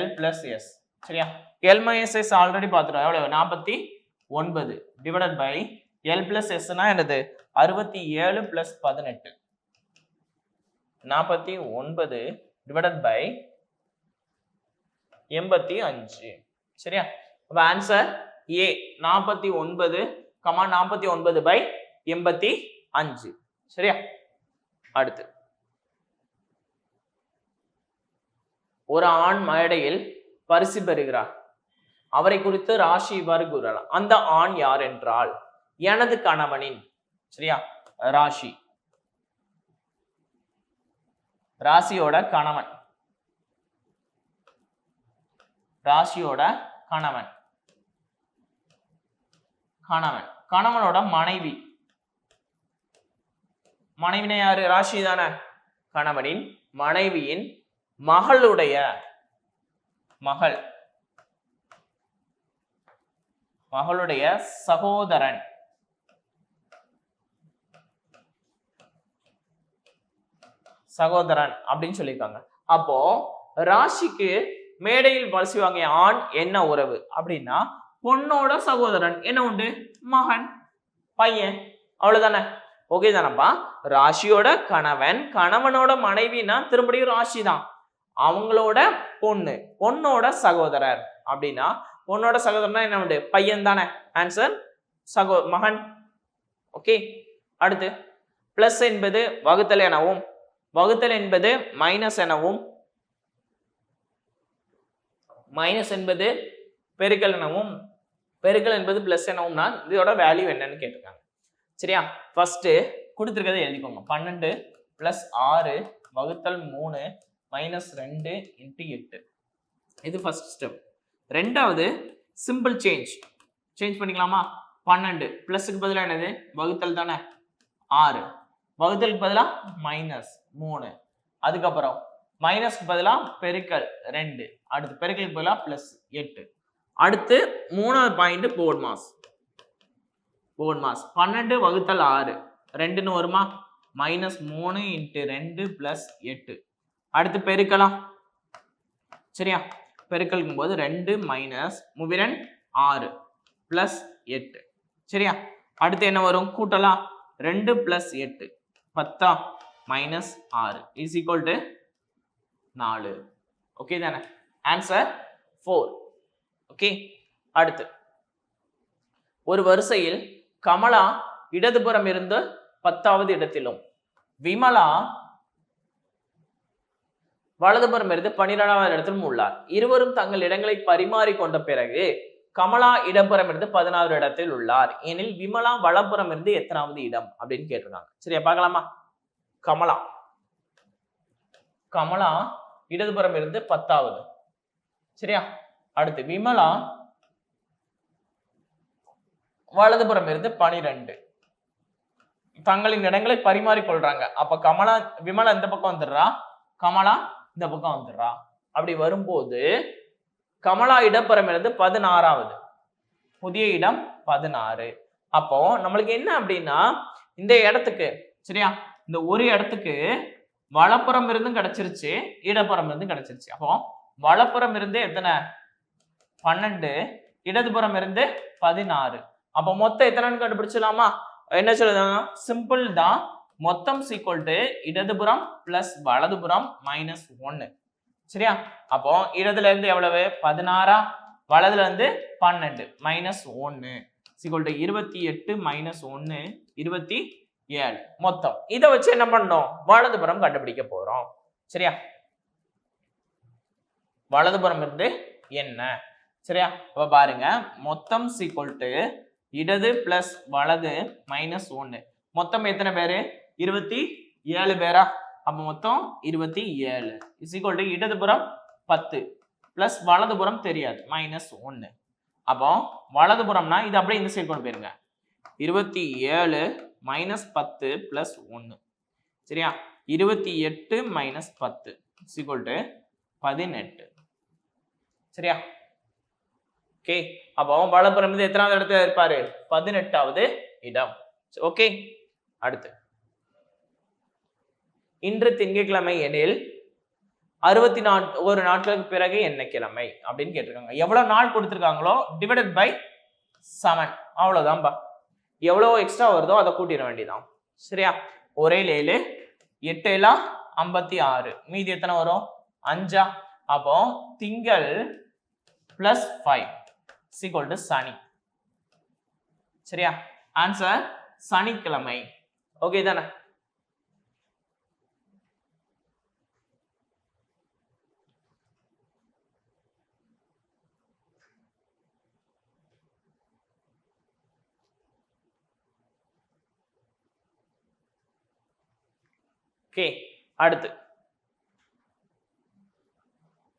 L plus S. சரியா, L மைனஸ் எஸ் ஆல்ரெடி பார்த்துட்டோம். எவ்வளவு? 49 டிவைடட் பை L பிளஸ் எஸ்னா என்னது? 67 பிளஸ் 18. 49 divided by 85. சரியா, அப்ப ஆன்சர் A 49, 49 பை 85. சரியா, அடுத்து ஒரு ஆண் மேடையில் பரிசு பெறுகிறார். அவரை குறித்து ராசி இவ்வாறு கூறலாம். அந்த ஆண் யார் என்றால் எனது கணவனின். சரியா, ராசி ராசியோட கணவன், ராசியோட கணவன், கணவன் கணவனோட மனைவி. மனைவினை யாரு? ராசி தானே. கணவனின் மனைவியின் மகளுடைய மகள், மகளுடைய சகோதரன், சகோதரன் அப்படின்னு சொல்லியிருக்காங்க. அப்போ ராஷிக்கு மேடையில் வலசி வாங்கிய ஆண் என்ன உறவு அப்படின்னா பொண்ணோட சகோதரன் என்ன உண்டு, மகன், பையன், அவ்வளவுதானே. ஓகே தானப்பா. ராஷியோட கணவன், கணவனோட மனைவினா திரும்படியும் ராஷி தான், அவங்களோட பொண்ணு, பொண்ணோட சகோதரர் அப்படின்னா பொண்ணோட சகோதரனா என்ன உண்டு, பையன் தானே. ஆன்சர் மகன். ஓகே. அடுத்து பிளஸ் என்பது வகுத்தல் எனவும் வகுத்தல் என்பது மைனஸ் எனவும் மைனஸ் என்பது பெருக்கல் எனவும் பெருக்கல் என்பது பிளஸ் எனவும்னா இதோட வேல்யூ என்னன்னு கேட்டிருக்காங்க. சரியா. ஃபர்ஸ்ட் கொடுத்துருக்கதை எழுதிக்கோங்க. 12 பிளஸ் 6 வகுத்தல் 3 மைனஸ் 2 இன்ட்டு 8. இது ஃபர்ஸ்ட் ஸ்டெப். ரெண்டாவது சிம்பிள் சேஞ்ச் பண்ணிக்கலாமா. 12 பிளஸுக்கு பதிலாக என்னது, வகுத்தல் தானே, 6 வகுத்தலுக்கு பதிலாக மைனஸ் 3, அதுக்கப்புறம் மைனஸ்க்கு பதிலாக பெருக்கல் 2, அடுத்து பெருக்கலுக்கு பதிலாக பிளஸ் 8. அடுத்து மூணாவது பாயிண்ட் போர்ட் மாஸ் 12 வகுத்தல் 6 2ன்னு வருமா, மைனஸ் 3 இன்ட்டு 2 பிளஸ் 8. அடுத்து பெருக்கலாம். சரியா. பெருக்கலுக்கும் போது 2 மைனஸ் 6 பிளஸ் 8. சரியா. அடுத்து என்ன வரும், கூட்டலாம். 2 plus 8 10 minus 6 is equal to 4. Okay தானே. ஆன்சர் 4. ஓகே. அடுத்து ஒரு வரிசையில் கமலா இடதுபுறம் இருந்து 10வது இடத்திலும் விமலா வலதுபுறம் இருந்து 12வது இடத்திலும் உள்ளார். இருவரும் தங்கள் இடங்களை பரிமாறிக்கொண்ட பிறகு கமலா இடப்புறம் இருந்து 16வது இடத்தில் உள்ளார் எனில் விமலா வலப்புறம் இருந்து எத்தனாவது இடம் அப்படின்னு கேட்டிருக்காங்க. சரியா, பார்க்கலாமா. கமலா இடதுபுறம் இருந்து 10வது. சரியா. அடுத்து விமலா வலதுபுறம் இருந்து 12. தங்களின் இடங்களை பரிமாறிக்கொள்றாங்க. அப்ப விமலா இந்த பக்கம் வந்துடுறா, கமலா இந்த பக்கம் வந்துடுறா. அப்படி வரும்போது கமலா இடப்புறம் இருந்து 16வது, புதிய இடம் 16. அப்போ நம்மளுக்கு என்ன அப்படின்னா இந்த இடத்துக்கு, சரியா, இந்த ஒரு இடத்துக்கு வலப்புறம் இருந்தும் கிடைச்சிருச்சு, இடப்புறம் இருந்தும் கிடைச்சிருச்சு. அப்போ வலப்புறம் இருந்து எத்தனை, 12, இடதுபுறம் இருந்து 16. அப்போ மொத்தம் எத்தனைன்னு கண்டுபிடிச்சலாமா. என்ன சொல்லுதாங்க, சிம்பிள் தான். மொத்தம் சீக்வல் டு இடதுபுறம் பிளஸ் வலதுபுறம் மைனஸ் 1. சரியா. அப்போ இடதுல இருந்து எவ்வளவு, 16, வலதுல இருந்து 12 மைனஸ் 1 சீக்வல் டு 28 மைனஸ் 1 27. மொத்தம் இதை வச்சு என்ன பண்ணோம், வலதுபுறம் கண்டுபிடிக்க போறோம். சரியா. வலதுபுறம் இருந்து என்ன, சரியா. அப்ப பாருங்க, மொத்தம் சீக்வல் டு இடது பிளஸ் வலது மைனஸ் 1. மொத்தம் எத்தனை பேரு, 27 பேரா. அப்ப மொத்தம் 27 இஸ் ஈக்குவல் டு இடதுபுறம் 10 பிளஸ் வலதுபுறம் தெரியாது மைனஸ் 1. அப்போ வலதுபுறம்னா இது அப்படியே இந்த சைடு கொண்டு போயிருங்க, 27 மைனஸ் 10 பிளஸ் 1. சரியா. 28 மைனஸ் 10 இஸ் ஈக்குவல் டு 18. சரியா. ஓகே. அப்போ வலதுபுறம் இருந்து எத்தனாவது இடத்துல இருப்பாரு, 18வது இடம். ஓகே. அடுத்து இன்று திங்கட்கிழமை எனில் 64 நாட்களுக்கு பிறகு என்ன கிழமை அப்படின்னு கேட்டிருக்காங்க. எவ்வளவு நாள் கொடுத்திருக்காங்களோ டிவைடட் பை 7, அவ்வளவுதான்பா. எவ்வளவு எக்ஸ்ட்ரா வருதோ அதை கூட்டிட வேண்டியதான். சரியா. ஒரே 7 8 56, மீதி எத்தனை வரும், 5. அப்போ திங்கள் பிளஸ் 5 equal to சனி. சரியா. ஆன்சர் சனிக்கிழமை. ஓகே தானே. ஓகே. அடுத்து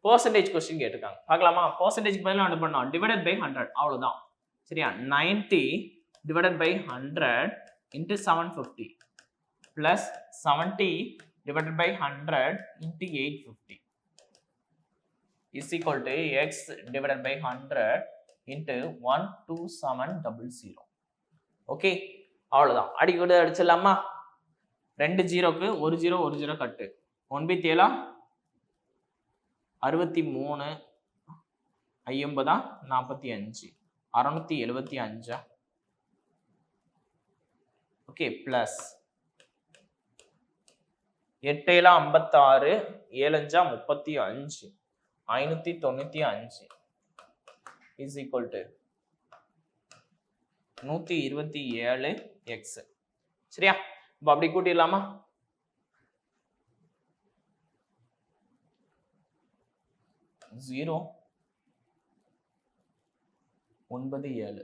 percentage question கேட்டிருக்காங்க, பார்க்கலாமா. percentage பதிலா என்ன பண்ணோம், divided by 100, அவ்வளவுதான். சரியா. 90 divided by 100 into 750 plus 70 divided by 100 into 850 is equal to x divided by 100 into 12700. Okay, அவ்வளவுதான். அடிக்கடி அடிச்சிடலாமா. 2 ஜீரோக்கு 1 0 1 0 கட்டு, 1/7 63 50 45 675 okay plus 8 56 7 35 595 is equal to 127 x. சரியா? இப்போ அப்படி கூட்டிடலாமா? Zero 9 7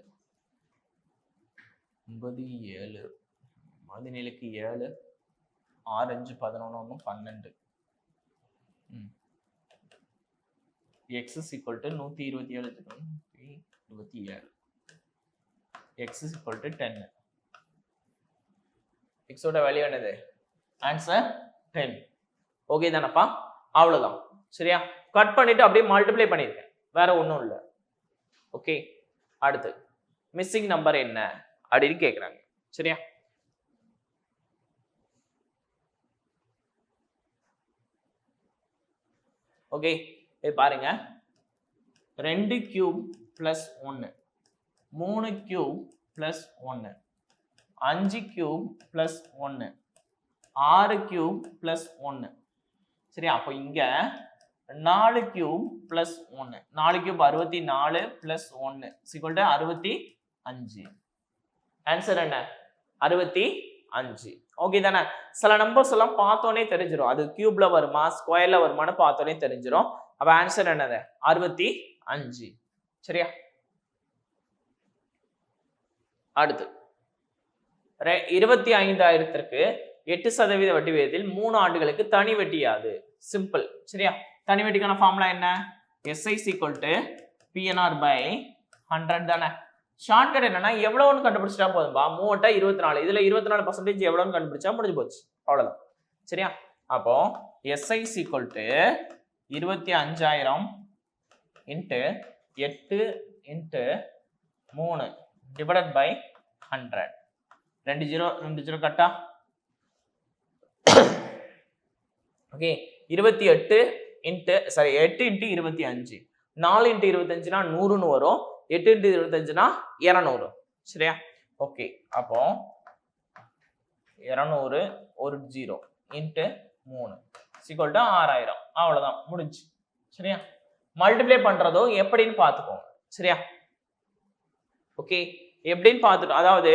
17க்கு 7 6 5 11 12 x is equal to 127 x is equal to 10. x ஓட value என்னது? Answer 10. Okay தானப்பா? அவ்வளவுதான். சரியா? கட் பண்ணிட்டு அப்படியே மல்டிப்ளை பண்ணிருக்கேன், வேற ஒன்றும் இல்லை. ஓகே, அடுத்து மிஸ்ஸிங் நம்பர் என்ன அப்படின்னு கேட்குறாங்க. சரியா? ஓகே, இது பாருங்க, 2 cube plus 1, 3 cube plus 1, 5 cube plus 1, 6 cube plus 1. சரியா? அப்போ இங்க 4 cube plus 1, 4 cube 64 plus 1 = 65. Answer என்ன? 65. ஓகே தானே? சில நம்பர்ஸ் எல்லாம் பார்த்தோன்னே தெரிஞ்சிடும், அது கியூப்ல வருமா ஸ்கொயர்ல வருமானு பார்த்தோன்னே தெரிஞ்சிடும். அப்ப ஆன்சர் என்னது? 65. சரியா? அடுத்து 25,000க்கு 8% வட்டி விகிதத்தில் 3 ஆண்டுகளுக்கு தனி வட்டியாது. சிம்பிள். சரியா? தனி வட்டிக்கான ஃபார்முலா என்ன? SI = PNR by 100 தானே? ஷார்ட்கட் என்னன்னா எவ்வளவுன்னு கண்டுபிடிச்சா போதும்பா. 3 24, இதுல 24% எவ்வளவுன்னு கண்டுபிடிச்சா முடிஞ்சு போச்சு, அவ்வளவுதான். சரியா? அப்போ SI = 25,000 × 8 × 3 divided by 100. 2 0 khatta? Okay, 8 × 25, 4 × 25 100ன்னு வரும், 8 × 25 200. சரியா? ஓகே, அப்போ 200 ஒரு 0 × 3 = 6000. அவ்வளவுதான், முடிஞ்சு. சரியா? மல்டிப்ளை பண்றதோ எப்படின்னு பார்த்துக்கோங்க. சரியா? ஓகே, எப்படின்னு பார்த்துட்டோம். அதாவது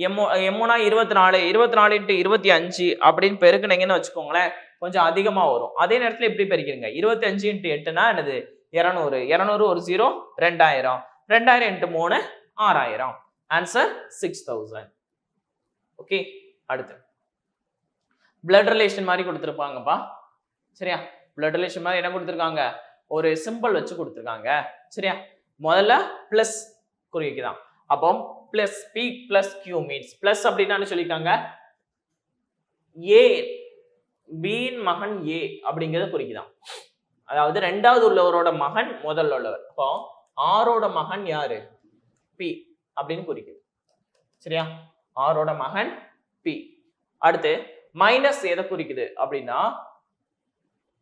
M1 24, 24 × 25 அப்படின்னு பெருக்குனீங்கன்னு வச்சுக்கோங்களேன், கொஞ்சம் அதிகமா வரும். அதே நேரத்தில் எப்படி பெருக்கிறீங்க? 25 × 8னா என்னது? 200. 200 ஒரு 0 2000. 2000 × 3 6000. ஆன்சர் 6000. ஓகே, அடுத்து பிளட் ரிலேஷன் மாதிரி கொடுத்துருப்பாங்கப்பா. சரியா? பிளட் ரிலேஷன் மாதிரி என்ன கொடுத்துருக்காங்க? ஒரு சிம்பிள் வச்சு கொடுத்துருக்காங்க. சரியா? முதல்ல பிளஸ் குறிக்குதான். அப்போ plus P plus Q means plus அப்படின்னா என்ன சொல்லியிருக்காங்க? A B இன் மகன் A அப்படிங்கிறத குறிக்குதான். அதாவது ரெண்டாவது உள்ளவரோட மகன் முதல்ல உள்ளவர். அப்போ ஆரோட மகன் யாரு? P அப்படின்னு குறிக்குது. சரியா? ஆரோட மகன் P. அடுத்து மைனஸ் எதை குறிக்குது அப்படின்னா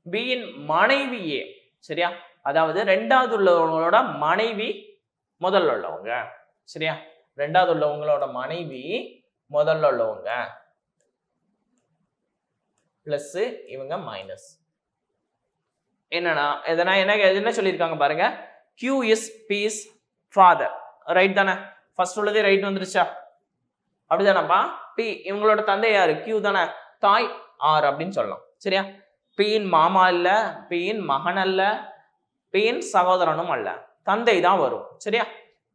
B இன் மனைவி A. சரியா? அதாவது ரெண்டாவது உள்ளவங்களோட மனைவி முதல்ல உள்ளவங்க. சரியா? ரெண்டாவது உள்ளவங்களோட மனைவி முதல்ல உள்ளவங்க பிளஸ் இவங்க மைனஸ். என்னன்னா என்ன சொல்லியிருக்காங்க பாருங்க, Q is P's father. Right தானே? ஃபர்ஸ்ட் உள்ளதே ரைட் வந்துருச்சா? அப்படிதானப்பா? P இவங்களோட தந்தை யாரு? Q தானே? தாய் R அப்படின்னு சொல்லலாம். சரியா? P இன் மாமா இல்ல, P இன் மகன் அல்ல, P இன் சகோதரனும் அல்ல, தந்தை தான் வரும். சரியா?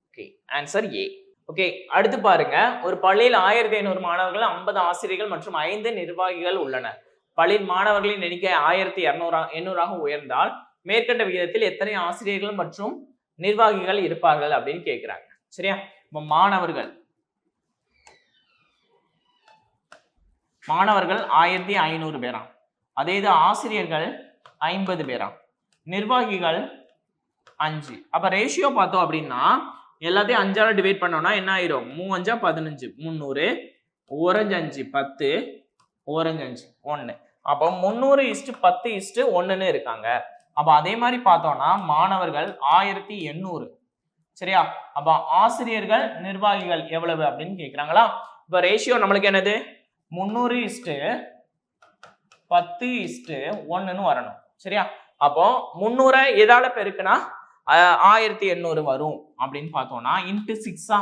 Okay, answer A. ஓகே, அடுத்து பாருங்க, ஒரு பள்ளியில் 1500 மாணவர்கள், 50 ஆசிரியர்கள் மற்றும் 5 நிர்வாகிகள் உள்ளனர். பள்ளியின் மாணவர்களின் எண்ணிக்கை 1800 உயர்ந்தால் மேற்கண்ட விகிதத்தில் எத்தனை ஆசிரியர்கள் மற்றும் நிர்வாகிகள் இருப்பார்கள் அப்படின்னு கேட்கிறாங்க. சரியா? இப்போ மாணவர்கள் 1500 பேரா, அதே இது ஆசிரியர்கள் 50 பேரா, நிர்வாகிகள் 5. அப்ப ரேஷியோ பார்த்தோம் அப்படின்னா எல்லாத்தையும் 5ஆல டிவைட் பண்ணோம்னா என்ன ஆயிரும்? 3 5 15, 300, 1 5 10, 1 5 1. அப்போ 300:10:1 இருக்காங்க. அப்ப அதே மாதிரி பார்த்தோம்னா மாணவர்கள் 1800. சரியா? அப்ப ஆசிரியர்கள் நிர்வாகிகள் எவ்வளவு அப்படின்னு கேக்குறாங்களா? இப்ப ரேஷியோ நம்மளுக்கு என்னது 300:10:1 வரணும். சரியா? அப்போ 300 எதால பெருக்குனா 1800 வரும் அப்படின்னு பார்த்தோம்னா இன்டு 6.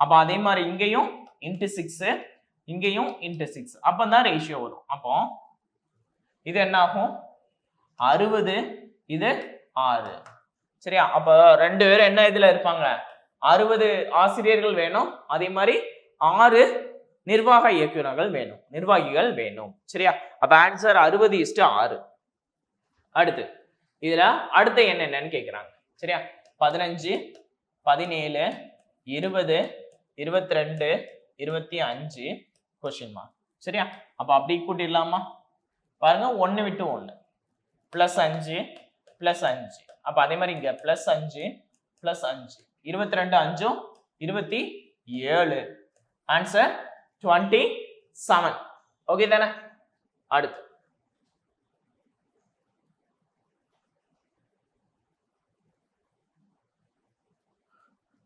அப்ப அதே மாதிரி இங்கேயும் இன்டு 6, இங்கேயும் இன்டு 6. அப்பதான் ரேஷியோ வரும். அப்போ இது என்ன ஆகும்? 60, இது 6. சரியா? அப்ப ரெண்டு பேரும் என்ன இதுல இருப்பாங்க? 60 ஆசிரியர்கள் வேணும், அதே மாதிரி 6 நிர்வாக இயக்குநர்கள் வேணும், நிர்வாகிகள் வேணும். சரியா? அப்ப ஆன்சர் 60:6. அடுத்து இதுல அடுத்த எண் என்னன்னு கேக்குறாங்க. சரியா? 15, 17, 20, 22, 25 கொஸ்டின் மார்க். சரியா? அப்ப அப்படி கூட்டிடலாமா? பாருங்க, 1 விட்டு 1 +5 +5. அப்ப அதே மாதிரி இங்க +5 +5 22 5 27. ஆன்சர் 27. ஓகே தானே? அடுத்து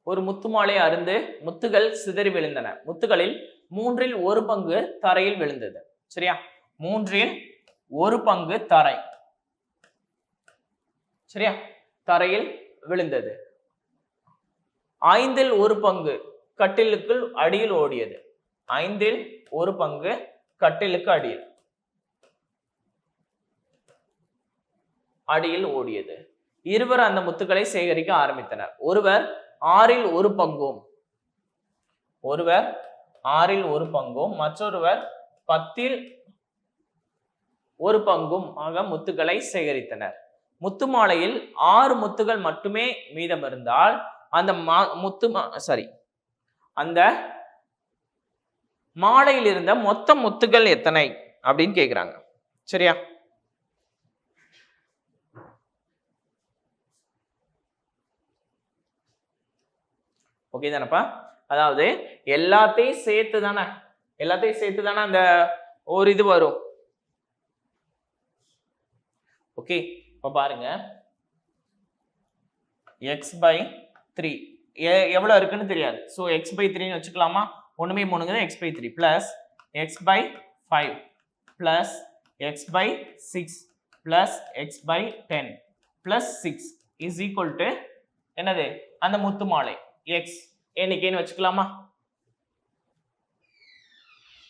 ஒரு முத்து மாலை அருந்து முத்துகள் சிதறி விழுந்தன. முத்துகளில் 1/3 பங்கு தரையில் விழுந்தது. சரியா? 1/3 பங்கு தரை. சரியா? தரையில் விழுந்தது. 1/5 பங்கு கட்டிலுக்குள் அடியில் ஓடியது. 1/5 பங்கு கட்டிலுக்கு அடியில் ஓடியது. இருவர் அந்த முத்துக்களை சேகரிக்க ஆரம்பித்தனர். ஒருவர் 1/6 பங்கும், ஒருவர் 1/6 பங்கும், மற்றொருவர் 10 பங்கும் ஆக முத்துக்களை சேகரித்தனர். முத்து மாலையில் 6 முத்துகள் மட்டுமே மீதம் இருந்தால் அந்த அந்த மாலையில் இருந்த மொத்த முத்துகள் எத்தனை அப்படின்னு கேக்குறாங்க. சரியா? ஓகே தானப்பா? அதாவது எல்லாத்தையும் சேர்த்து தானே அந்த ஒரு இது வரும். ஓகே, இப்ப பாருங்க, x/3 எவ்வளவு இருக்குன்னு தெரியாது. ஸோ x/3 வச்சுக்கலாமா? ஒண்ணுமே 3 x/3 plus x/5 plus x/6 plus x/10 plus 6 is equal to என்னது? அந்த முத்து மாலை x எண்ணிக்கைன்னு வச்சுக்கலாமா?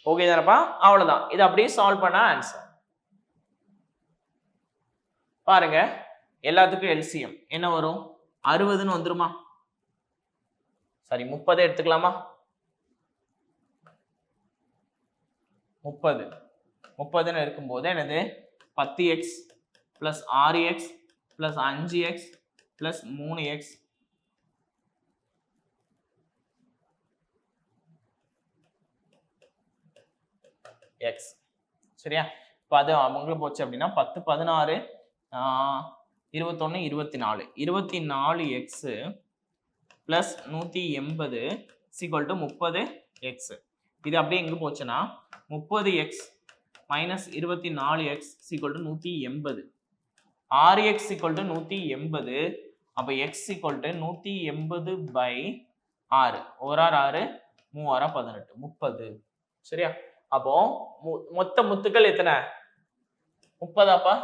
ஓகே தானப்பா? அவ்வளவுதான். இது அப்படியே சால்வ் பண்ண ஆன்சர். பாருங்க, எல்லாத்துக்கும் எல்சிஎம் என்ன வரும்? 60ன்னு வந்துருமா? சரி, 30 எடுத்துக்கலாமா? 30ன்னு இருக்கும்போது என்னது? 10x plus 6x plus 5x plus 3x x. சரியா? இப்போ அது அவங்களுக்கு போச்சு அப்படின்னா 10, 16, 21, 24 24x plus 180 equal to 30x. இது அப்படியே எங்க போச்சுன்னா 30x minus 24x equal to 180. 6x equal to 180. அப்போ x ஈக்குவல் டு 180/6. 1 6 3 18 30. சரியா? அப்போ மொத்த முத்துக்கள் எத்தனை? 30.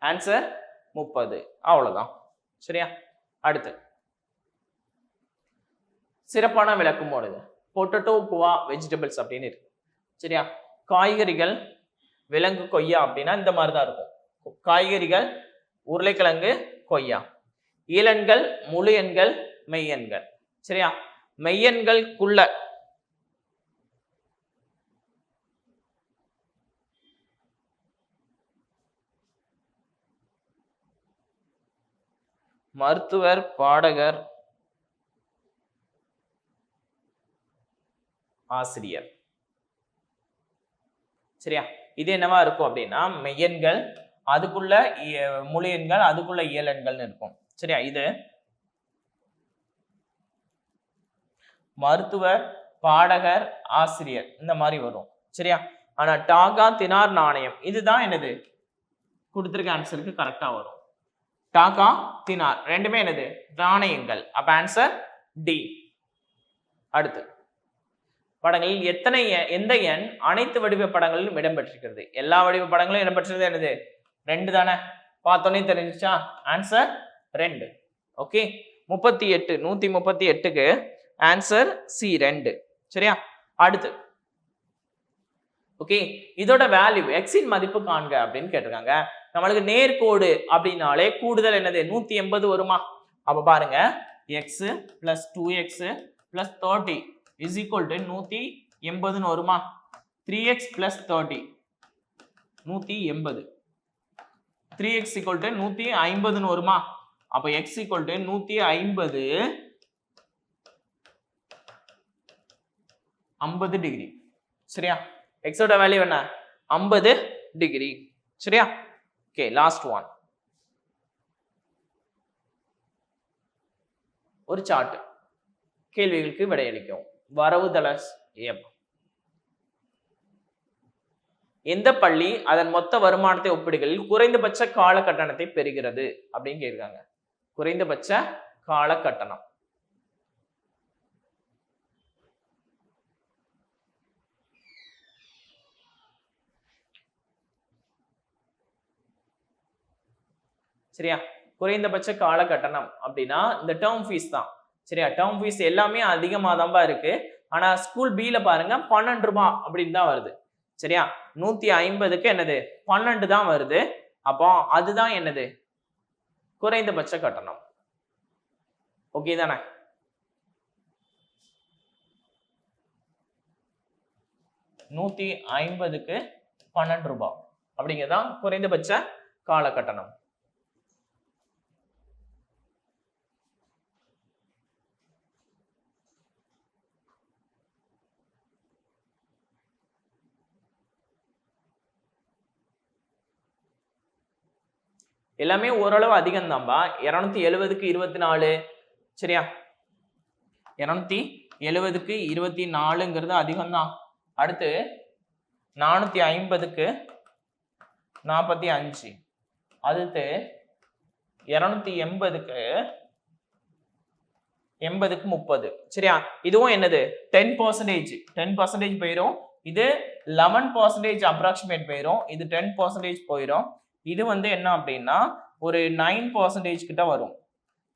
ஆன்சர் 30. அவ்வளவுதான். சரியா? அடுத்து சிறப்பான விளக்கம் போடுது. பொட்டேட்டோ, குவா, வெஜிடபிள்ஸ் அப்படின்னு இருக்கு. சரியா? காய்கறிகள், விலங்கு, கொய்யா அப்படின்னா இந்த மாதிரி தான் இருக்கும். காய்கறிகள், உருளைக்கிழங்கு, கொய்யா. இயலெண்கள், முழு எண்கள், மெய்யெண்கள். சரியா? மெய்யெண்களுக்குள்ள மருத்துவர், பாடகர், ஆசிரியர். சரியா? இது என்னவா இருக்கும் அப்படின்னா மெய்யெண்கள், அதுக்குள்ள முழு எண்கள், அதுக்குள்ள இயலெண்கள்னு இருக்கும். சரியா? இது மருத்துவர், பாடகர், ஆசிரியர் இந்த மாதிரி வரும். சரியா? ஆனா டாகா தினார் நாணயம் இதுதான் என்னது கொடுத்திருக்க ஆன்சருக்கு கரெக்டா வரும். டாகா தினார் ரெண்டுமே என்னது நாணயங்கள். அப்ப ஆன்சர் டி. அடுத்து படங்களில் எந்த எண் அனைத்து வடிவ படங்களிலும் இடம்பெற்றிருக்கிறது? எல்லா வடிவ படங்களும் இடம்பெற்றது என்னது 2 தானே, பார்த்தோன்னே தெரிஞ்சுச்சா? ஆன்சர் 2. ஓகே, 38 138க்கு ஆன்சர் சி 2. சரியா? அடுத்து ஓகே, இதோட வேல்யூ எக்ஸின் மதிப்பு காண்க அப்படின்னு கேட்டிருக்காங்க. நம்மளுக்கு நேர்கோடு அப்படின்னாலே கூடுதல் என்னது 180 வருமா? அப்ப பாருங்க x plus 2x plus 30 is equal to 180 வருமா? 3x plus 30 180, 3x equal to 150 வருமா? அப்ப x equal to 150 50 டிகிரி. சரியா? x ஓட வேல்யூ என்ன 50 டிகிரி. சரியா? Okay, last one. ஒரு சார்ட், கேள்விகளுக்கு விடையளிக்கும். வரவுதள எந்த பள்ளி அதன் மொத்த வருமானத்தை ஒப்பிடுகையில் குறைந்தபட்ச கால கட்டணத்தை பெறுகிறது அப்படின்னு கேட்கிறாங்க. குறைந்தபட்ச கால கட்டணம் சரியா? குறைந்தபட்ச கால கட்டணம் அப்படின்னா இந்த டேர்ம் ஃபீஸ் தான். சரியா? டேர்ம் ஃபீஸ் எல்லாமே அதிகமாக தான் இருக்கு. ஆனா ஸ்கூல் பில பாருங்க 12 ரூபாய் அப்படின்னு தான் வருது. சரியா? 150க்கு என்னது 12 தான் வருது. அப்போ அதுதான் என்னது குறைந்தபட்ச கட்டணம். ஓகே தானே? $150க்கு 12 ரூபாய் அப்படிங்கறதான் குறைந்தபட்ச கால கட்டணம். எல்லாமே ஓரளவு அதிகம் தான்பா. 270க்கு 24. சரியா? 270க்கு 24ங்கிறது அதிகம் தான். அடுத்து 450க்கு 45, அடுத்து 280க்கு 30. சரியா? இதுவும் என்னது 10% போயிடும். இது 11% அப்ராக்சிமேட் போயிடும். இது 10% போயிடும். இது வந்து என்ன அப்படின்னா ஒரு 9% கிட்ட வரும்.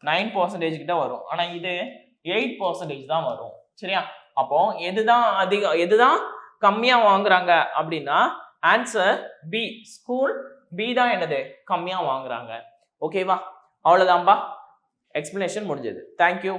9% கிட்ட வரும். ஆனா இது 8% தான் வரும். சரியா? அப்போ எதுதான் கம்மியா வாங்குறாங்க அப்படின்னா ஆன்சர் பி. ஸ்கூல் பி தான் என்னது கம்மியா வாங்குறாங்க. ஓகேவா? அவ்வளவுதான்பா, எக்ஸ்பிளனேஷன் முடிஞ்சது. தேங்க்யூ.